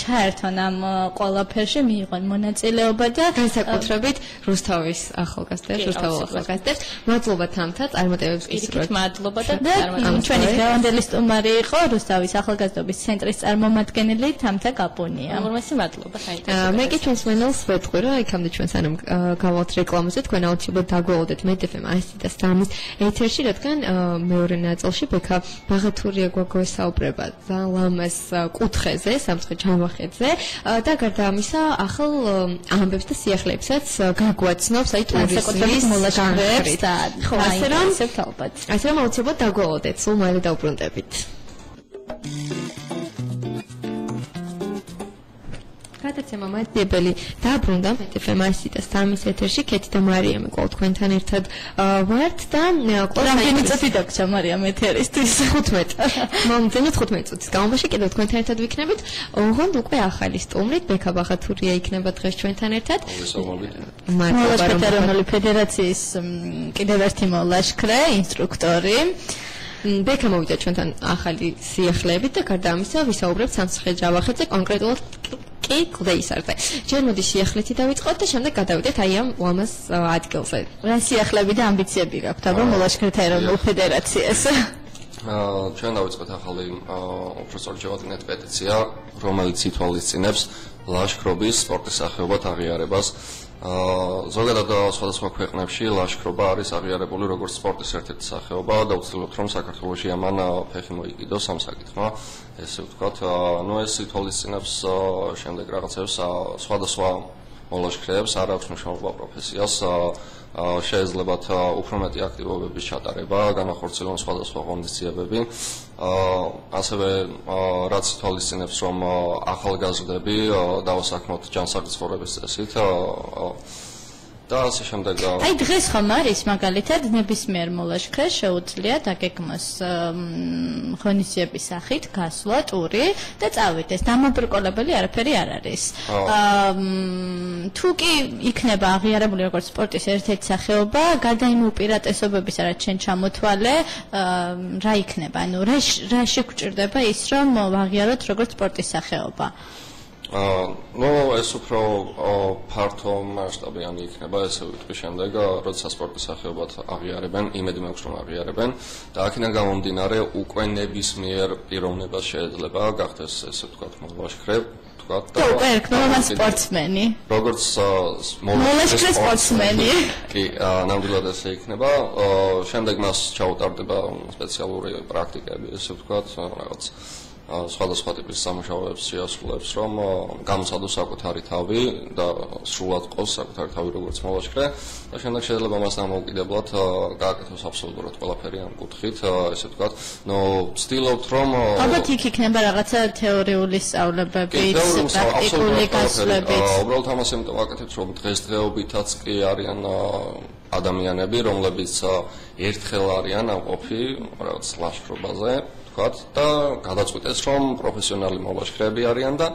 [SPEAKER 2] ჩაერთონ ამ ყველაფერში, მიიღონ მონაწილეობა და
[SPEAKER 3] განსაკუთრებით რუსთავის ახალგაზრდებს, მადლობა თამთა, წარმატებებს გისურვებთ.
[SPEAKER 4] მადლობა და
[SPEAKER 2] ჩვენი დღევანდელი სტუმარი იყო რუსთავის ახალგაზრდობის ცენტრის წარმომადგენელი თამთა გაპონია.
[SPEAKER 4] მადლობა საინტერესო.
[SPEAKER 3] მე კი ჩვენს მენელს ვეთქვი რომ იქამდე ჩვენ სანამ გავალთ რეკლამაზე თქვენ აუცილებლად დაგველოდეთ მეტ.FM 103.3 ეთერში, რადგან მეორე ნაწილში ბექა ბაღათურია გვაგვესაუბრება ლამას კუთხეზე, სამცხე ჯავახეთზე და გარდა ამისა ახალ ამბებს და სიახლეებსაც გაგვაცნობს აი ტურიზმის
[SPEAKER 2] molashkrebs და ხო
[SPEAKER 3] ასე რომ აუცილებლად დაგველოდეთ, სულ მალე დავბრუნდებით. გადაცემა მადლობელი დაბრუნდა მეტ.FM 103.3 ეთერში კეთი და მარიამი ყოველ თქვენთან ერთად ვართ და
[SPEAKER 2] რამდენი წუთი დაგჭა მარიამ ეთერისთვის
[SPEAKER 3] 15 მომდენო 15 წუთის განმავლობაში კიდევ თქვენთან ერთად ვიქნებით ოღონდ უკვე ახალი სტუმრით ბექა ბაღათურია იქნება დღეს ჩვენთან ერთად
[SPEAKER 2] მოლაშქრეთა ფედერაციის კიდევ ერთი მოლაშქრე ინსტრუქტორი
[SPEAKER 3] ბექა მოვიდა ჩვენთან ახალი სიახლეებით და გარდა ამისა ვისაუბრებთ სამცხე ჯავახეთზე კონკრეტულად კი კლდეისაზე. ჯერ მოდი სიახლეთი დავიწყოთ და შემდეგ გადავიდეთ აი ამ ლამას ადგილზე.
[SPEAKER 2] რა სიახლეები და ამბიციები გაქვთ აბა მოლაშქრეთა ეროვნულ ფედერაციას?
[SPEAKER 5] ჩვენ დავიწყეთ ახალი უპროფესორი ჯავატინეთ პეტიცია, რომელიც ითვალისწინებს ლაშქრობის სპორტის სახეობად აღიარებას. ზოგადად სხვადასხვა ქვეყნებში ლაშქრობა არის აღიარებული როგორც სპორტის ერთ-ერთი სახეობა და ვცდილობთ რომ საქართველოში ამან ფეხი მოიკიდოს ამ საკითხმა, ესე ვთქვათ, ეს ითვალისწინებს შემდეგ რაღაცებს სხვადასხვა მოლაშქრეებს არ აქვს მნიშვნელობა პროფესიას შეეძლებათ უფრო მეტი აქტივობების ჩატარება, განახორციელონ სხვადასხვა ღონისძიებები. ასევე რაც ითვალისწინებს რომ ახალგაზრდები დავასაქმოთ ჯანსაღი ცხოვრების წესით და ასე შემდეგ.
[SPEAKER 2] აი დღეს ხომ არის მაგალითად ნებისმიერ მოლაშქრეს შეუძლია დაგეგმოს ღონისძიების სახით გასვლა ტური და წავიდეს. დამაბრკოლებელი არაფერი არ არის. თუ კი იქნება აღიარებული როგორც სპორტის ერთ-ერთი სახეობა, გარდა იმ უპირატესობების რაც შენ ჩამოთვალე, რა იქნება? ანუ რა შეგვჭირდება ის რომ ვაღიაროთ როგორც სპორტის სახეობა?
[SPEAKER 5] ეს უფრო ფართო მასშტაბიანი იქნება, ესე ვიტყვი შემდეგ, როდესაც სპორტის სახეობად აღიარებენ, იმედი მაქვს რომ აღიარებენ და აქედან გამომდინარე უკვე ნებისმიერ პიროვნებას შეიძლება გახდეს, ესე ვთქვათ, მოლაშქრე, ვთქვათ.
[SPEAKER 2] და უკვე ერქვა სპორტსმენი.
[SPEAKER 5] როგორც
[SPEAKER 2] მოლაშქრე სპორტსმენი.
[SPEAKER 5] კი, ნამდვილად ესე იქნება. შემდეგ მას ჩაუტარდება სპეციალური პრაქტიკები, ესე ვთქვათ, რაღაც სხვადასხვა ტიპის სამუშაოებს შეასრულებს, რომ გამოსცადოს საკუთარი თავი და სრულად ყოს საკუთარი თავი როგორც მოლაშქრე და შემდეგ შეიძლება მას დამოუკიდებლად გააკეთოს აბსოლუტურად ყველაფერი ამ კუთხით, ესე ვთქვათ. ვცდილობთ, რომ
[SPEAKER 2] ალბათ იქ იქნება რაღაცა თეორიული სწავლებებით, პრაქტიკული გასვლებებით.
[SPEAKER 5] უბრალოდ ამას იმიტომ ვაკეთებთ, რომ დღესდღეობითაც კი არიან ადამიანები, რომლებიც ერთხელ არიან ამყოფი რაღაც ლაშქრობაზე. და გადაწყვიტეს, რომ პროფესიონალი მოლაშქრეები არიან და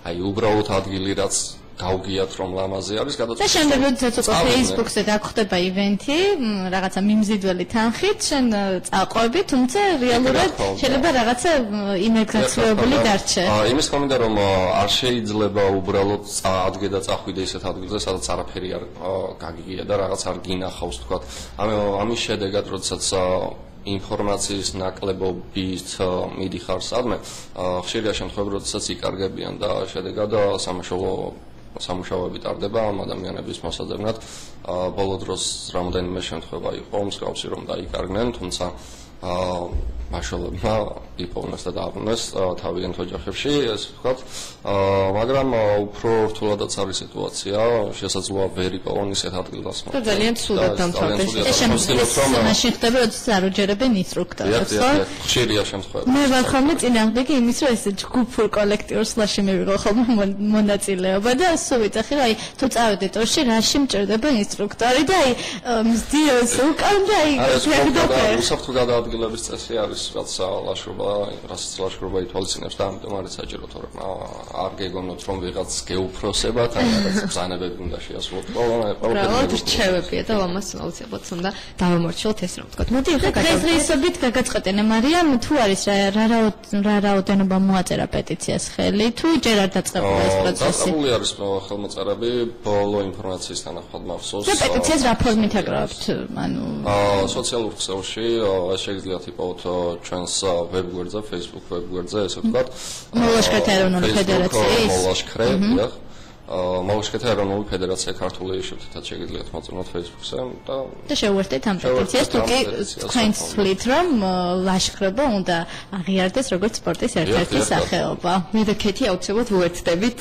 [SPEAKER 5] აი უბრალოდ ადგილი რაც გავგიათ, რომ ლამაზი არის, გადაწყვიტეს.
[SPEAKER 2] და შემდეგ როდესაც უკვე Facebook-ზე გახდება ივენთი, რაღაცა მიმზიდველი თანხით, შენ წაყვები, თუმცა რეალურად შეიძლება რაღაცა იმეგრაციებული დარჩე.
[SPEAKER 5] იმის გამო რომ არ შეიძლება უბრალოდ წაადგე და წახვიდე ისეთ ადგილზე, სადაც არაფერი არ გაგიგია და რაღაც არ გინახავს, თქვა. ამის შედეგად, როდესაც ინფორმაციის ნაკლებობით მიდიხარ სადმე, ხშირია შემთხვევები, როდესაც იკარგებიან და შედეგად სამუშაოები ტარდება ამ ადამიანების მოსაძებნად. ბოლო დროს რამდენიმე შემთხვევა იყო მსგავსი, რომ დაიკარგნენ, თუმცა მაშველებმა იპოვნეს და დააბრუნეს თავიანთ ოჯახებში, ესე ვთქვათ. მაგრამ უფრო რთულადაც არის სიტუაცია, შესაძლოა ვერ იპოვონ ისეთ ადგილას.
[SPEAKER 3] და ძალიან ცუდად დამთავრდეს.
[SPEAKER 2] მაშინ ხდება, როდესაც არ უჯერებენ ინსტრუქტორებს, ხო?
[SPEAKER 5] ხშირია შემთხვევები.
[SPEAKER 2] მე ვარ ხოლმე წინააღმდეგი იმის, რომ ეს ჯგუფურ კოლექტიურ სლაში მივიღო ხოლმე მონაწილეობა და სულ ვიტახი, რომ აი თუ წავედი ტორში, რაში მჭირდება ინსტრუქტორი და აი მსდიოს უკან და აი
[SPEAKER 5] უსაფრთხო გადაადგილების წესი არის, რაც რასაც ლაშქრობა ითვალისწინებს და ამიტომ არის საჭირო, რომ არ გეგონოთ, რომ ვიღაც გეუფროსებათ, ან რაღაც ბრძანებები უნდა შეასრულოთ.
[SPEAKER 3] უბრალოდ რჩევებია და ამას აუცილებლად უნდა დავამორჩილოთ ეს რომ ვთქვათ. მოდი ახლა
[SPEAKER 2] დღესდღეობით გაგაწყეთენე, მარიამ, თუ არის რა რაოდენობა მოაწერა პეტიციას ხელი, თუ ჯერ არ დაწყებულა ეს პროცესი?
[SPEAKER 5] დაწყებული არის ხელმოწერები, ბოლო ინფორმაციის თანახმად მახსოვს.
[SPEAKER 2] და პეტიციას რა ფორმით აკრავებთ? ანუ
[SPEAKER 5] სოციალურ ქსელში ეს შეგიძლიათ იპოვოთ ჩვენს ვებგვერდზე, Facebook ვებგვერდზე, ესე ვთქვათ.
[SPEAKER 2] მოლაშქრეთა ეროვნული ფედერაციის
[SPEAKER 5] მოლაშქრეთა ეროვნული ფედერაცია ქართული შევთითაც შეგიძლიათ მოწმოთ Facebook-ზე
[SPEAKER 2] და შევუერთდეთ ამ პეტიციას, თუ კი თქვენს თვლით, რომ ლაშქრობა უნდა აღიარდეს როგორც სპორტის ერთ-ერთი სახეობა.
[SPEAKER 3] მე და ქეთი აუცილებლად ვუერთდებით.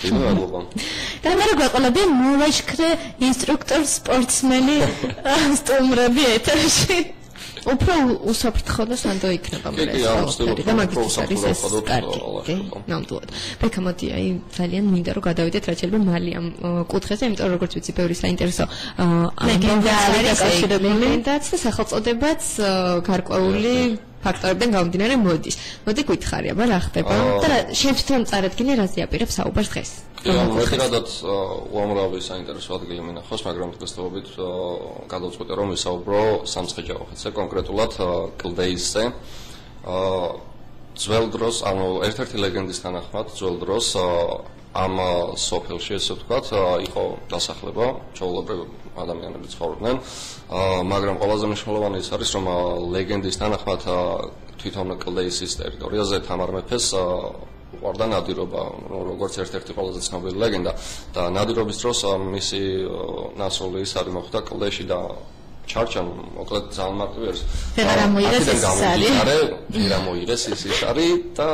[SPEAKER 5] დიდი მადლობა.
[SPEAKER 2] და მე გვეყოლებია მოლაშქრე ინსტრუქტორ სპორტსმენი სტუმრები ეთერში.
[SPEAKER 3] უფრო უსაფრთხო და სანდო იქნება მე ეს და მაგის არის ეს კარგი. ნამდვილად. ბექა მოდი აი ძალიან მინდა რომ გადავიდეთ რაც შეიძლება მალე ამ კუთხეზე, იმიტომ რომ როგორც ვიცი, ბევრი საინტერესო
[SPEAKER 2] ლეგენდარი დაკავშირებული
[SPEAKER 3] და სახელწოდებაც გარკვეული ფაქტორებიდან გამომდინარე მოდის. მოდი გითხარი, აბა რა ხდება? და შენ თვითონ წარედგინე რაზე აპირებს საუბარს დღეს?
[SPEAKER 5] მეტად უამრავი საინტერესო ადგილი მინახავს, მაგრამ დღესდღეობით გადავწყვიტე რომ ვისაუბრო სამცხე-ჯავახეთზე, კონკრეტულად კლდეისზე. ძველ დროს, ანუ ერთ-ერთი ლეგენდის თანახმად, ძველ დროს ამ სოფელში, ესე ვთქვათ, იყო დასახლება, ჩვეულებრივ ადამიანები ცხოვრობდნენ, მაგრამ ყველაზე მნიშვნელოვანი ის არის, რომ ლეგენდის თანახმად თვითონ კლდეისის ტერიტორიაზე თამარ მეფეს უყვარდა ნადირობა, როგორც ერთ-ერთი ყველაზე ცნობილი ლეგენდა და ნადირობის დროს მისი ნასული ის არის მოხდა კლდეში და ჩარჩა, მოკლედ ძალიან მარტივი არის.
[SPEAKER 2] ვეღარ ამოიღეს ეს არის.
[SPEAKER 5] ვერ ამოიღეს ის არის და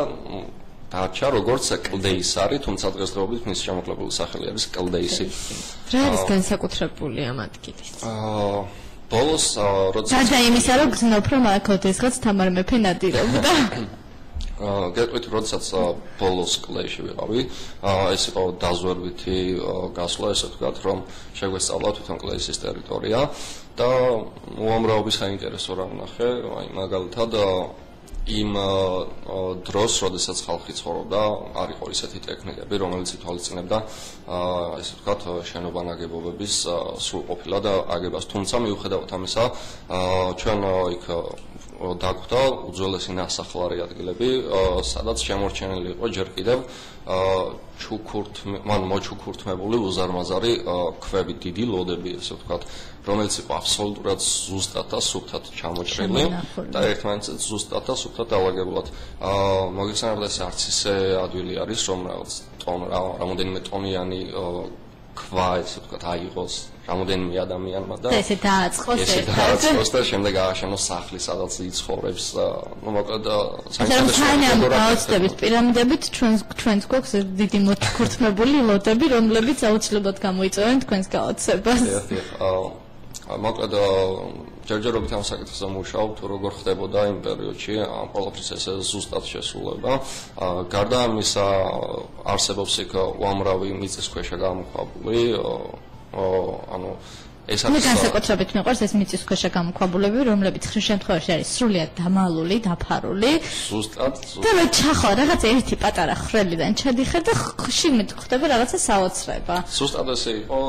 [SPEAKER 5] დარჩა როგორც კლდეისი არის, თუმცა დღესდღეობით მის შემოკლებული სახელი არის კლდეისი.
[SPEAKER 3] რა არის განსაკუთრებული ამ ადგილის?
[SPEAKER 5] ბოლოს როდესაც
[SPEAKER 2] და იმისა რომ გძნობ რომ აქ ოდესღაც თამარ მეფე ნადირობდა.
[SPEAKER 5] გეტყვით, როდესაც ბოლოს კლდეში ვიყავი, ეს იყო დაზვერვითი გასვლა, ესე ვთქვათ, რომ შეგვესწავლა თვითონ კლდეისის ტერიტორია და უამრავი საინტერესო რა ვნახე, აი მაგალითად იმ დროს, როდესაც ხალხი ცხოვრობდა, არ იყო ისეთი ტექნიკები, რომელიც ითვალისწინებდა ესე ვთქვათ, შენობა ნაგებობების სრულყოფილად აგებას. თუმცა მიუხედავად ამისა, ჩვენ იქ დაგვხვდა უძველესი ნასახლარი ადგილები, სადაც შემორჩენილი იყო ჯერ კიდევ მოჩუქურთმებული უზარმაზარი ქვები, დიდი ლოდები, ესე ვთქვათ. რომელიც იყო აბსოლუტურად ზუსტად და სუფთად ჩამოჭრილი და ერთმანეთს ზუსტად და სუფთად დაალაგებულად. მოგეხსენებათ ეს არც ისე ადვილი არის, რომ რაღაც რამოდენიმე ტონიანი ქვა, ესე ვთქვათ, აიღოს რამოდენიმე ადამიანმა და
[SPEAKER 2] ესე დააწყოს
[SPEAKER 5] და შემდეგ ააშენოს სახლი, სადაც იცხოვრებს. ნუ მოკლედ
[SPEAKER 2] საინტერესო გაუცდებით პირამიდებით ჩვენს გვაქვს დიდი მოთქურთმებული ლოდები, რომლებიც აუცილებლად გამოიწვევენ თქვენს გაოცებას.
[SPEAKER 5] მოკლედ ჯერჯერობით ამ საკითხზე მუშაობ, თუ როგორ ხდებოდა იმ პერიოდში ამ ყველაფრის ეს ზუსტად შესრულება. გარდა ამისა არსებობს იქ უამრავი მიწისქვეშა გამოქვაბული, ანუ ეს არის
[SPEAKER 2] განსაკუთრებით მიყვარს ეს მიწისქვეშა გამოქვაბულები, რომლებიც ხშირ შემთხვევაში არის სრულიად დამალული, დაფარული.
[SPEAKER 5] ზუსტად.
[SPEAKER 2] და მე ჩახვა რაღაც ერთი პატარა ხრელიდან ჩადიხარ და შიგნით ხდება რაღაცა საოცრება.
[SPEAKER 5] ზუსტად ესე იყო,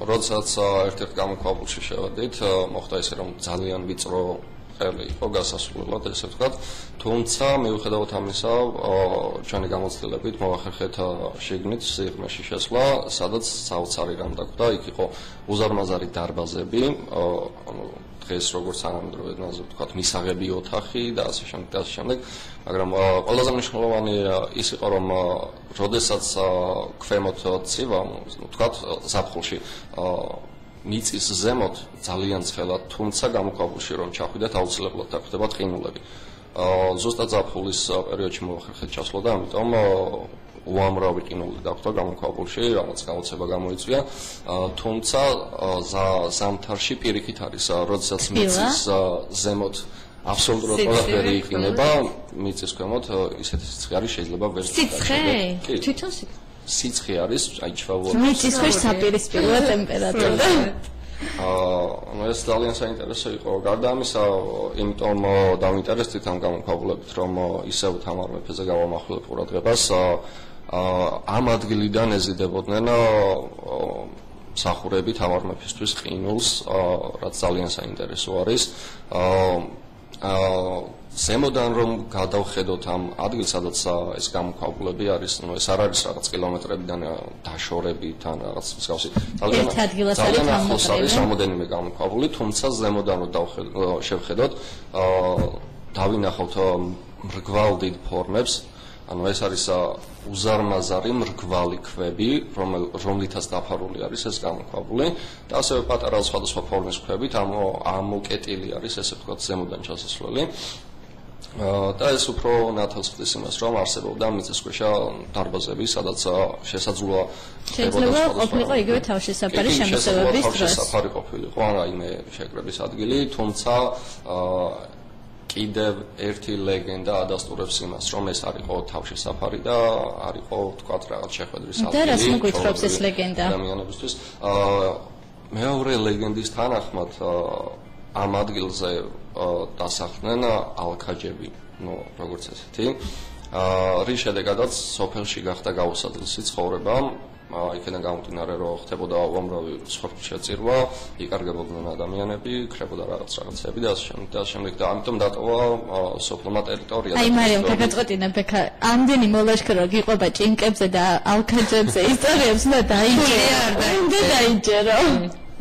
[SPEAKER 5] როდესაც ერთ-ერთ გამოქვაბულში შევედით, მოხდა ისე რომ ძალიან ვიწრო ხელი იყო გასასვლელად, ესე ვთქვათ. თუმცა მიუხედავად ამისა, ჩვენი გამოცდილებით მოვახერხეთ შიგნით სიღრმეში შესვლა, სადაც საოცარი რამ დაგვდა, იქ იყო უზარმაზარი დარბაზები, ანუ დღეს როგორც თანამედროვე ენაზე ვთქვათ, მისაღები ოთახი და ასე შემდეგ, მაგრამ ყველაზე მნიშვნელოვანი ის იყო, რომ როდესაც ქვემოთ ცივა, ვთქვათ, ზაფხულში მიწის ზემოთ ძალიან ცხელად, თუმცა გამოქვაბულში რომ ჩახვიდეთ, აუცილებლად დაგხვდება ყინულები. ზუსტად ზაფხულის პერიოდში მოვახერხეთ ჩასვლა და ამიტომ უამრავი ყინული დახვდა გამოქვაბულში, რაღაც გაოცება გამოიწვია. თუმცა ზამთარში პირიქით არის, როდესაც მიწის ზემოთ აბსოლუტურად ყველაფერი იყინება, მიწის ქვემოთ ისეთი სიცხე არის, შეიძლება ვერ
[SPEAKER 3] სიცხე? თვითონ
[SPEAKER 5] სიცხე არის, აი ჩვეულებრივ.
[SPEAKER 2] მიწის ქვეშ საპირისპირო ტემპერატურა.
[SPEAKER 5] ანუ ეს ძალიან საინტერესო იყო. გარდა ამისა, იმიტომ დავინტერესდით ამ გამოქვაბულებით, რომ ისევ თამარ მეფეზე გავამახვილებ ყურადღებას. ამ ადგილიდან ეზიდებოდნენ მსახურები თამარ მეფისთვის ყინულს, რაც ძალიან საინტერესო არის. ზემოდან რომ გადავხედოთ ამ ადგილს, სადაც ეს გამოქვაბულები არის, ну ეს არ არის რაღაც კილომეტრებიდან დაშორებით ან რაღაც მსგავსი. ძალიან ახლოს არის რამოდენიმე გამოქვაბული, თუმცა ზემოდან რომ შევხედოთ, დავინახავთ მრგვალ დიდ ფორმებს, ანუ ეს არის უზარმაზარი მრგვალი ქვები, რომლითაც დაფარული არის ეს გამოქვაბული და ასევე პატარა სხვადასხვა ფორმის ქვებით, ამოკეტილი არის, ესე ვთქვათ, ზემოდან ჩასასვლელი. და ეს უფრო ნათელს ხდის იმას, რომ არსებობდა მიწისქვეშა დარბაზები, სადაც შესაძლოა
[SPEAKER 2] შეიძლება ყოფილიყო იგივე თავშესაფარი შემოსევების დროს.
[SPEAKER 5] თავშესაფარი ყოფილიყო, რაიმე შეკრების ადგილი, თუმცა კიდევ ერთი ლეგენდა ადასტურებს იმას, რომ ეს არ იყო თავშესაფარი და არ იყო, თქვათ, რაღაც შეხვედრის ადგილი.
[SPEAKER 2] და რას მოგვითხრობს ეს ლეგენდა?
[SPEAKER 5] ადამიანებისთვის. მეორე ლეგენდის თანახმად ამ ადგილზე დასახლდნენ ალქაჯები, ну, როგორც ესეთი. რის შედეგადაც სოფელში გახდა გაუსაძლისი ცხოვრება. იქიდან გამომდინარე, რომ ხდებოდა უამრავი სხორჩეწირვა, იკარგებოდნენ ადამიანები, ქრებოდა რაღაცები და ასე შემდეგ და ამიტომ დატოვა სოფლმა ტერიტორია.
[SPEAKER 2] აი, მარიამ, გაგაწყვეტინა ბექა, ამდენი მოლაშქრო გიყვება ჭინკებზე და ალქაჯებზე ისტორიებს და დაიჯერო.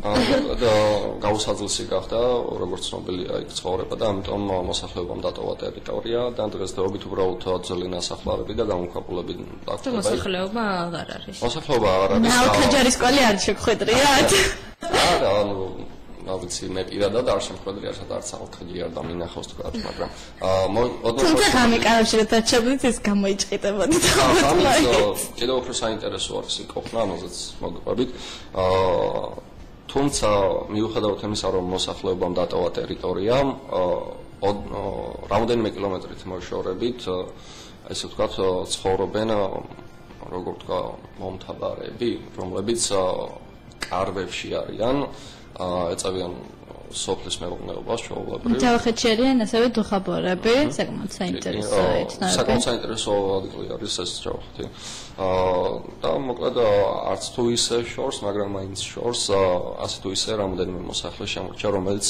[SPEAKER 5] და გაუსაძლისი გახდა, როგორც ცნობილია, იქ ცხოვრება და ამიტომ მოსახლეობამ დატოვა ტერიტორია და დღესდღეობით უბრალოდ ძველი ნასახლარები და გამოქვაბულები დაგვხვდება.
[SPEAKER 3] მოსახლეობა აღარ არის.
[SPEAKER 5] მოსახლეობა აღარ არის.
[SPEAKER 2] ალქაჯარის კვალი არ შეგხვედრიათ?
[SPEAKER 5] არა, ანუ ვიცი, მე პირადად არ შემხვედრია, სადაც ალქაჯი არ დამინახავს თქვა, მაგრამ
[SPEAKER 2] თუმცა გამიკავშირებთან შეგვიძლია ეს გამოიჭყიტებოდი და
[SPEAKER 5] კიდევ უფრო საინტერესო არის იქ ყოფნა, ამაზეც მოგყვებით. თუმცა მიუხედავად იმისა, რომ მოსახლეობამ დატოვა ტერიტორია, რამოდენიმე კილომეტრით მოშორებით, ესე ვთქვათ, ცხოვრობენ, როგორ ვთქვა, მომთაბარები, რომლებიც კარვებში არიან, ეწევიან სოფლის მეურნეობას ჩვეულებრივ.
[SPEAKER 2] ჯავახეთში არიან ასევე დუხაბორები, საკმაოდ საინტერესო ეცნარები.
[SPEAKER 5] საკმაოდ საინტერესო ადგილი არის ეს ჯავახეთი. და მოკლედ არც თუ ისე შორს, მაგრამ მაინც შორს, ასე თუ ისე რამოდენიმე მოსახლე შემორჩა, რომელიც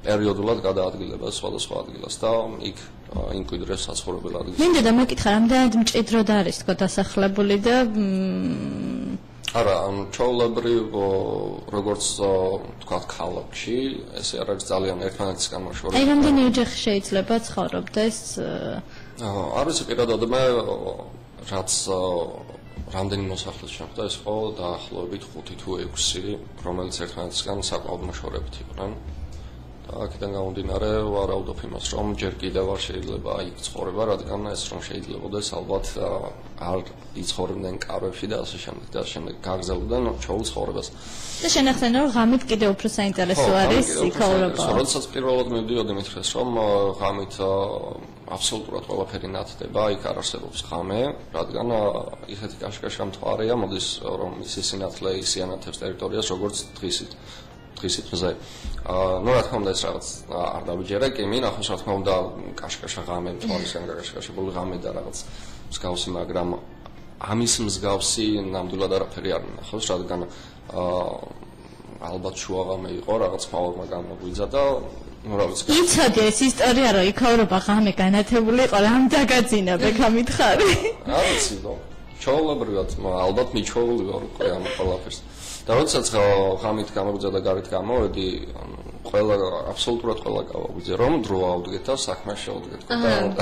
[SPEAKER 5] პერიოდულად გადაადგილება სხვადასხვა ადგილას და იქ ინკვიდრებს საცხოვრებელ ადგილს.
[SPEAKER 2] მინდა და მეკითხა, რამდენად მჭიდროდ არის თქო დასახლებული და
[SPEAKER 5] არა, ჩვეულებრივ როგორც თქვათ ქალაქში, ესე არ არის ძალიან ერთმანეთისგან მოშორებული.
[SPEAKER 2] აი რამდენი ოჯახი შეიძლება ცხოვრობდეს?
[SPEAKER 5] არ ვიცი პირადად მე რაც რამდენი მოსახლე შეხვდა ეს ხო დაახლოებით 5 თუ 6, რომელიც ერთმანეთისგან საკმაოდ მოშორებით იყვნენ. და აქედან გამომდინარე ვარაუდობ იმას, რომ ჯერ კიდევ არ შეიძლება იქ ცხოვრება, რადგან ეს რომ შეიძლებაოდეს ალბათ არ იცხოვრებდნენ კარებში და ასე შემდეგ და შემდეგ გაგზავნდნენ ჩვეულ ცხოვრებას.
[SPEAKER 2] და შენახდნენ რომ ღამით კიდევ უფრო საინტერესო არის იქაურობა.
[SPEAKER 5] როდესაც პირველად მივდიოდი მითხრეს რომ ღამით აბსოლუტურად ყველაფერი ნათდება, იქ არ არსებობს ღამე, რადგან ისეთი კაშკაშა მთვარეა, მოდის რომ ისი სინათლე ისიანათებს ტერიტორიას როგორც დღისით მზე. ნუ რა თქმა უნდა ეს რაღაც არ დავიჯერე, კი მინახავს რა თქმა უნდა კაშკაშა ღამე, მთვარისგან გაკაშკაშებული ღამე და რაღაც მსგავსი, მაგრამ ამის მსგავსი ნამდვილად არაფერი არ მინახავს, რადგან ალბათ შუაღამე იყო, რაღაც ხმალმა გამოგვიძა და ნუ რა ვიცი.
[SPEAKER 2] იცოდი ეს ისტორია რომ იქაურობა ღამე განათებული იყო, რამ დაგაძინა ბექა მითხარი.
[SPEAKER 5] არ ვიცი, ჩვეულებრივად ალბათ მიჩვეული ვარ უკვე ამ ყველაფერს. და როდესაც ღამით გამოგვიძა და გარეთ გამოვედი, ყველა აბსოლუტურად ყველა გავაგვიძე რომ დრო ავდგეთ და საქმე შევდგეთ.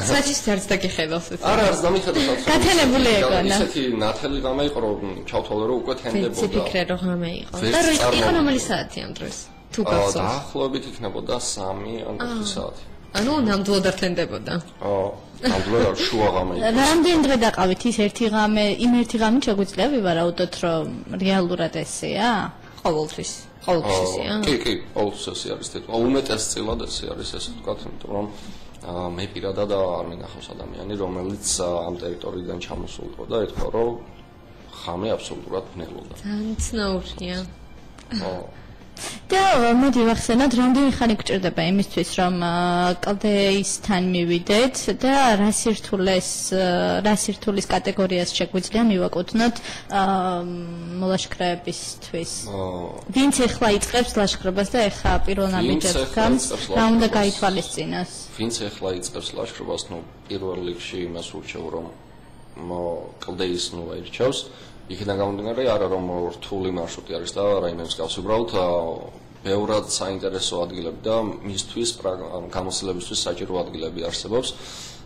[SPEAKER 3] საჭის არც დაგიხედავს ეს.
[SPEAKER 5] არა, არც დამიხედავ.
[SPEAKER 2] გათენებული ეგონა.
[SPEAKER 5] ისეთი ნათელი ღამე იყო რომ ჩავთვალე რომ უკვე თენდებოდა.
[SPEAKER 3] ვიცი ფიქრე რომ ღამე იყო. და იყო რომელი საათი ამ დროს? თუ გახსოვს.
[SPEAKER 5] დაახლოებით იქნებოდა 3 ან 4 საათი.
[SPEAKER 3] ანუ ნამდვილად არ თენდებოდა.
[SPEAKER 5] ნამდვილად შუაღამე იყო.
[SPEAKER 2] რამდენი დღე დაყავით ის ერთი ღამე, იმ ერთი ღამით შეგვიძლია ვივარაუდოთ რომ რეალურად ესეა?
[SPEAKER 3] ყოველთვის ესეა.
[SPEAKER 5] კი, ყოველთვის ესე არის თეთრ. უმეტესწილად ესე არის ესე ვთქვათ, იმიტომ რომ მე პირადად არ მინახავს ადამიანი, რომელიც ამ ტერიტორიიდან ჩამოსულიყო და ეთქვა, რომ ღამე აბსოლუტურად ბნელოდა.
[SPEAKER 3] ძალიან ცნაურია.
[SPEAKER 2] და მოდი ვახსენოთ, რამდენი ხანი გჭირდება იმისთვის, რომ კლდეისთან მივიდეთ და რა სირთულის კატეგორიას შეგვიძლია მივაკუთვნოთ მოლაშქრეებისთვის. ვინც ეხლა იწყებს ლაშქრობას და ეხლა პირველ ნაბიჯებს გამს, რა უნდა გაითვალისწინოს?
[SPEAKER 5] ვინც ეხლა იწყებს ლაშქრობას, ნუ პირველ რიგში იმას ურჩევ, რომ კლდეის ნუ აირჩევს. იქიდან გამომდინარე არა რომ რთული მარშრუტი არის და რაიმე მსგავს უბრალოდ ბევრად საინტერესო ადგილები და მისთვის გამოცდილებისთვის საჭირო ადგილები არსებობს.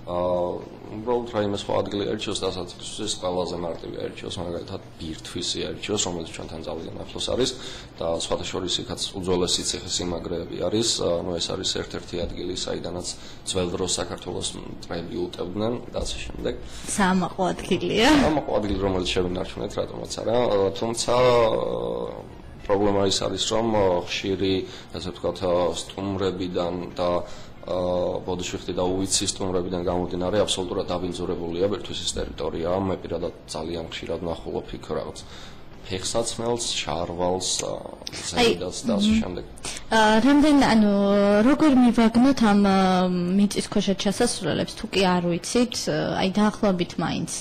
[SPEAKER 5] უბრალოდ რაიმე სხვა ადგილი ერჩიოს და ასაცილისთვის ყველაზე მარტივი ერჩიოს, მაგალითად ბირთვისი ერჩიოს, რომელიც ჩვენთან ძალიან ახლოს არის და სხვათა შორის იქაც უძველესი ციხესიმაგრეები არის. ნუ ეს არის ერთ-ერთი ადგილი, საიდანაც ძველ დროს საქართველოს მტრები უტევდნენ და ასე შემდეგ.
[SPEAKER 2] საამაყო ადგილია.
[SPEAKER 5] საამაყო ადგილი, რომელიც შევინარჩუნეთ, რატომაც არა, თუმცა პრობლემა ის არის, რომ ხშირი, ასე ვთქვათ, სტუმრებიდან და ბოდიშვიხტი და უვიცის სტუმრებიდან გამომდინარე აბსოლუტურად დაბინძურებულია ბირთვისის ტერიტორია. მე პირადად ძალიან ხშირად ნახულობ იქ რაღაც ფეხსაცმელს, შარვალს, ზედას და ასე შემდეგ.
[SPEAKER 2] როგორ მივაგნოთ ამ მიწისქვეშა ჩასასვლელებს, თუ კი არ ვიცით, აი დაახლოებით მაინც.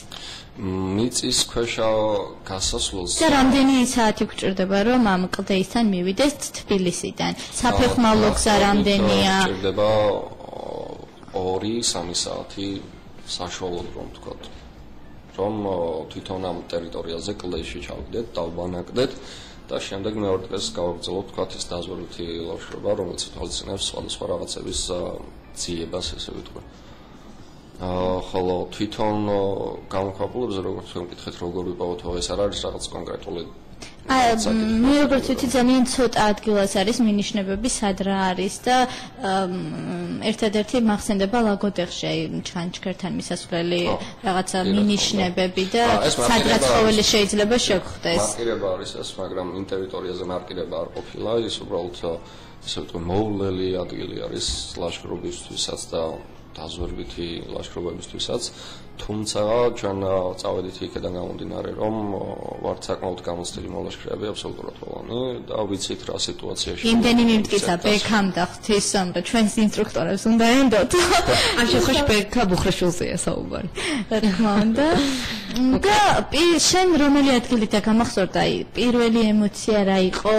[SPEAKER 5] მიწისქვეშა გასასვლელს
[SPEAKER 2] და რამდენი საათი გჭირდება რომ ამ კლდეისთან მივიდეს თბილისიდან? საფეხმავლო გზა რამდენია?
[SPEAKER 5] გჭირდება 2-3 საათი საშუალოდ რომ ვთქვათ. რომ თვითონ ამ ტერიტორიაზე კლდეში ჩავიდეთ, დავბანაკდეთ და შემდეგ მეორე დღეს გავაგრძელოთ ვთქვათ ის დაზვერვითი ლაშქრობა, რომელიც თვალისწინებს სხვადასხვა რაღაცების ძიებას, ესე ვიტყვი. ხოლო თვითონ გამოქვაბულებზე როგორც ვიმკითხეთ როგორ ვიპოვოთ ეს არ არის რაღაც კონკრეტული
[SPEAKER 2] მე როგორც ვიცი ძალიან ცოტა ადგილას არის მინიშნებები სად რა არის და ერთადერთი მახსენდება ლაგოდეხში ჩანჩქერთან მისასვლელი რაღაცა მინიშნებები და სადღაც ყოველი შეიძლება შეგხვდეს.
[SPEAKER 5] მარკირება არის ეს, მაგრამ იმ ტერიტორიაზე მარკირება არ ყოფილა, ის უბრალოდ ესე ვთქვი მოვლელი ადგილი არის ლაშქრობისთვისაც და დაზვერვითი ლაშქრობებისთვისაც, თუმცა ჩვენ წავედით იქიდან გამომდინარე, რომ ვართ საკმაოდ გამოცდილი მოლაშქრეები აბსოლუტურად ყველანი და ვიცით რა სიტუაციაში.
[SPEAKER 2] იმდენი მიმტკიცა ბექამ და ღვთის სამრე ჩვენს ინსტრუქტორებს უნდა ენდოთ.
[SPEAKER 3] ამ შემთხვევაში ბექა ბუხრაშვილზეა საუბარი.
[SPEAKER 2] რა თქმა უნდა. და შენ რომელი ადგილი დაგამახსოვრდა, აი პირველი ემოცია რა იყო,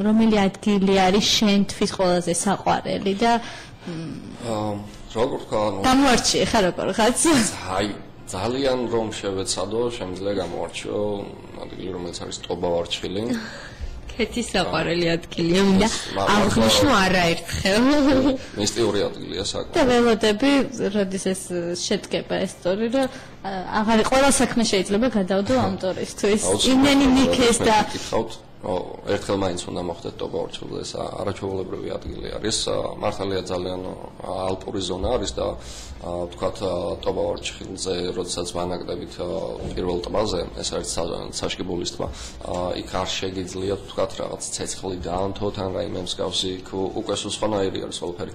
[SPEAKER 2] რომელი ადგილი არის შენთვის ყველაზე საყვარელი და
[SPEAKER 5] როგორ ვთქვა,
[SPEAKER 2] გამოარჩიე ხარ როგორ ხაც?
[SPEAKER 5] აი, ძალიან რომ შევეცადო, შემიძლია გამოვარჩიო ადგილი, რომელიც არის ტობა-ვარჩხილი.
[SPEAKER 3] კეთის საყვარელი ადგილია, მინდა აღნიშნო არაერთხელ.
[SPEAKER 5] მისტიური ადგილია საკმაოდ.
[SPEAKER 2] და ველოდები, როდის ეს შედგება ეს სტორი, რომ აღარ ყველა საქმე შეიძლება გადავდო ავტორისთვის. იმენი ნიქეს და
[SPEAKER 5] ერთხელ მაინც უნდა მოხდეთ ტობა-ვარჩხილზე, ეს არაჩვეულებრივი ადგილი არის. მართალია ძალიან ალპური ზონა არის და ვთქვათ ტობა-ვარჩხილზე, როდესაც ვანაკდებით პირველ ტბაზე, ეს არის საშკიბულის ტბა, იქ არ შეგიძლიათ ვთქვათ რაღაც ცეცხლი დაანთოთ ან რაიმე მსგავსი, იქ უკვე სხვანაირი არის ყველაფერი.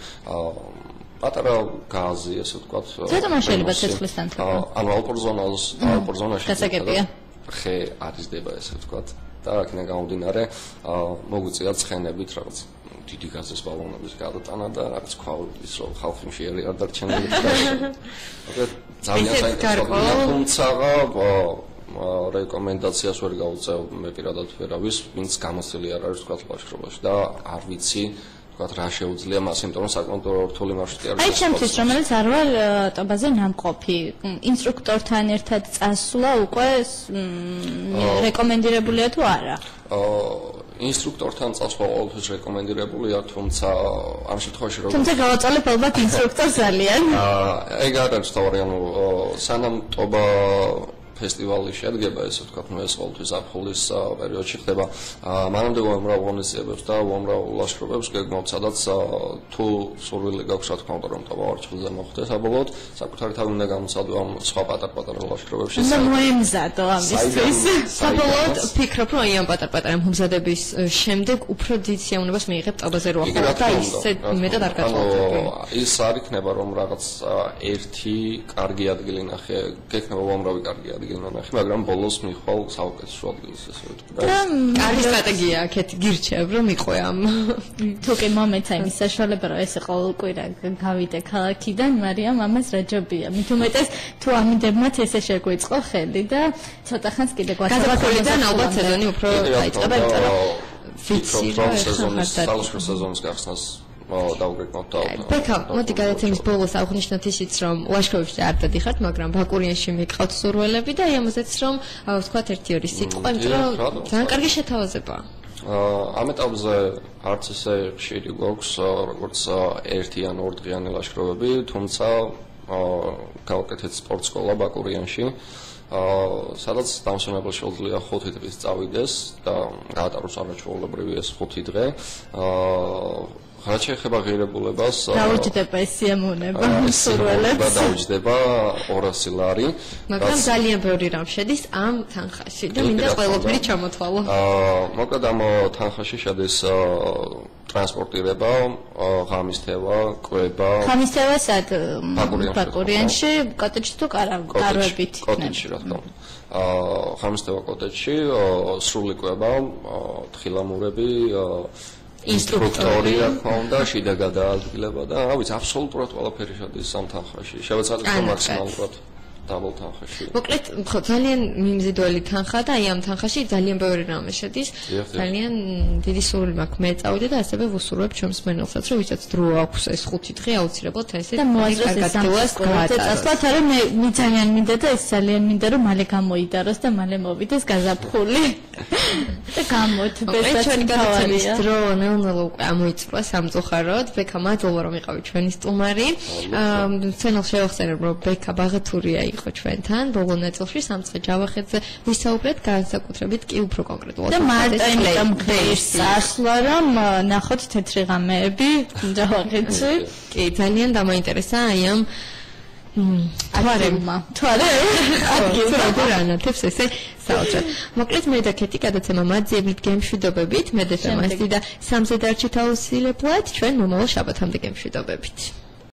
[SPEAKER 5] პატარა გაზი, ესე ვთქვათ.
[SPEAKER 2] ზედმე შეიძლება ცეცხლის დანთება.
[SPEAKER 5] ანუ ალპურ ზონაში
[SPEAKER 2] გასაგებია.
[SPEAKER 5] ხე არიზდება, ესე ვთქვათ. და აქედან გამომდინარე, მოგვიწია ცხენებით რაღაც დიდი გაზის ბალონების გადატანა და რაღაც ქვავის რომ ხალხი მშიერი არ დარჩენილი და ძალიან საინტერესოა, თუმცა რეკომენდაციას ვერ გავუწევ მე პირადად ვერავის, ვინც გამოცილი არ არის თქვა ლაშქრობაში და არ ვიცი თქვა რა შეუძლია მას, იმიტომ რომ საკმაოდ რთული მარშრუტი არის.
[SPEAKER 2] აი ჩემთვის რომელიც არ ვარ ტობაზე ნამყოფი, ინსტრუქტორთან ერთად წასვლა უკვე რეკომენდირებულია თუ არა?
[SPEAKER 5] ინსტრუქტორთან წასვლა ყოველთვის რეკომენდირებულია, თუმცა ამ შემთხვევაში როგორ
[SPEAKER 2] თუმცა გავაწალებ ალბათ ინსტრუქტორს ძალიან.
[SPEAKER 5] ეგ არ არის თავი, ანუ სანამ ტობა ფესტივალი შედგება, ესე ვთქვათ, ეს ყოველთვის აპრილის პერიოდში ხდება. მანამდე უამრავ ღონისძიებებს და უამრავ ლაშქრობებს გეგმავთ, სადაც თუ სურვილი გაქვს, რა თქმა უნდა, რომ ტობა-ვარჩხილზე მოხდეს, საბოლოოდ საკუთარი თავი უნდა გამოცადო ამ სხვა პატარ-პატარა ლაშქრობებში.
[SPEAKER 2] უნდა მოემზადო ამისთვის.
[SPEAKER 3] საბოლოოდ ვფიქრობ, რომ აი ამ პატარ-პატარა მომზადების შემდეგ უფრო დიდ სიამოვნებას მიიღებ ტობაზე რო ახლა და ისე მეტად არ გაწყვეტები.
[SPEAKER 5] ის არ იქნება, რომ რაღაც ერთი კარგი ადგილი ნახე, გექნება უამრავი კარგი ადგილი. მაგრამ ბოლოს მიხვალ საუკეთესო ადგილს, ესე ვთქვი.
[SPEAKER 3] კარგი სტრატეგია აქეთ გირჩევ, რომ იყვე ამ.
[SPEAKER 2] თუ კი მომეცა იმის საშუალება, რომ ესე ყოველ კვირა გავიდე ქალაქიდან, მარიამ ამას რა ჯობია. მით უმეტეს თუ ამინდებმაც ესე შეგვიწყო ხელი და ცოტა ხანს კიდე
[SPEAKER 3] გასაბათურიდან ალბათ სეზონი უფრო დაიწყება, იმიტომ რომ
[SPEAKER 5] ვიცი რომ სეზონის სალაშქრო სეზონის გახსნას დავგეკმოთ და
[SPEAKER 3] ბექა, მოდი გადაცემის ბოლოს აღნიშნოთ ისიც, რომ ლაშქრობებში არ დადიხართ, მაგრამ ბაკურიანში მიყავთ სურველები და აი ამაზეც რომ ვთქვათ 1-2 სიტყვა, იმიტომ რომ ძალიან კარგი შეთავაზებაა.
[SPEAKER 5] ამ ეტაპზე არც ესე ხშირი გვაქვს, როგორც 1 ან 2 დღიანი ლაშქრობები, თუმცა გავაკეთეთ სპორტ სკოლა ბაკურიანში. სადაც დამსვენებელს შეუძლია 5 დღის წავიდეს და გაატაროს არაჩვეულებრივი ეს 5 დღე. რაც შეეხება ღირებულებას,
[SPEAKER 2] დაუჯდება ეს სიამოვნება სურველებს.
[SPEAKER 5] დაუჯდება 200 ლარი.
[SPEAKER 3] მაგრამ ძალიან ბევრი რამ შედის ამ თანხაში და მინდა ყველაფერი ჩამოთვალო.
[SPEAKER 5] მოკლედ ამ თანხაში შედის ტრანსპორტირება, ღამისთევა, კვება.
[SPEAKER 2] ღამისთევა სად? ბაკურიანში, კოტეჯში თუ კარვებით?
[SPEAKER 5] კოტეჯში, რა თქმა უნდა. ღამისთევა კოტეჯში, სრული კვება, თხილამურები, ინსტრუქტორი, რა თქმა უნდა, შიდა გადაადგილება და რა ვიცი, აბსოლუტურად ყველაფერი შედის ამ თანხაში. შევეცადეთ რომ მაქსიმალურად დაბალ თანხაში.
[SPEAKER 3] მოკლედ, ხო, ძალიან მიმზიდველი თანხა და აი ამ თანხაში ძალიან ბევრი რამე შედის. ძალიან დიდი სურვილი მაქვს მე წავიდე და ასევე ვუსურვებ ჩემს მენელსაც, რომ ვისაც დრო აქვს ეს 5 დღე აუცილებლად ესე
[SPEAKER 2] და მოაძლევს ეს წასვლათ, არა მე ძალიან მინდა და ეს ძალიან მინდა რომ მალე გამოიდაროს და მალე მოვიდეს გაზაფხული. და გამოთბეს
[SPEAKER 3] ჩვენი გადაცემის დრო ნელ-ნელა უკვე ამოიწურა სამწუხაროდ. ბექა, მადლობა რომ იყავი ჩვენი სტუმარი. ცენელ შევახსენებ რომ ბექა ბაღათურია იყო ჩვენთან ბოლო ნაწილში სამცხე ჯავახეთზე ვისაუბრეთ განსაკუთრებით კი უფრო კონკრეტულად
[SPEAKER 2] და მარტო იმიტომ გღირს ასვლა რომ ნახოთ თეთრი ღამეები ჯავახეთში.
[SPEAKER 3] კი, ძალიან დამაინტერესა აი ამ თვარემა. როგორ ანათებს ესე საოცრად. მოკლედ მე და ქეთი გადაცემა მაძიებლით გემშვიდობებით, მე და შემასტი და სამზე დარჩით აუცილებლად ჩვენ მომავალ შაბათამდე გემშვიდობებით.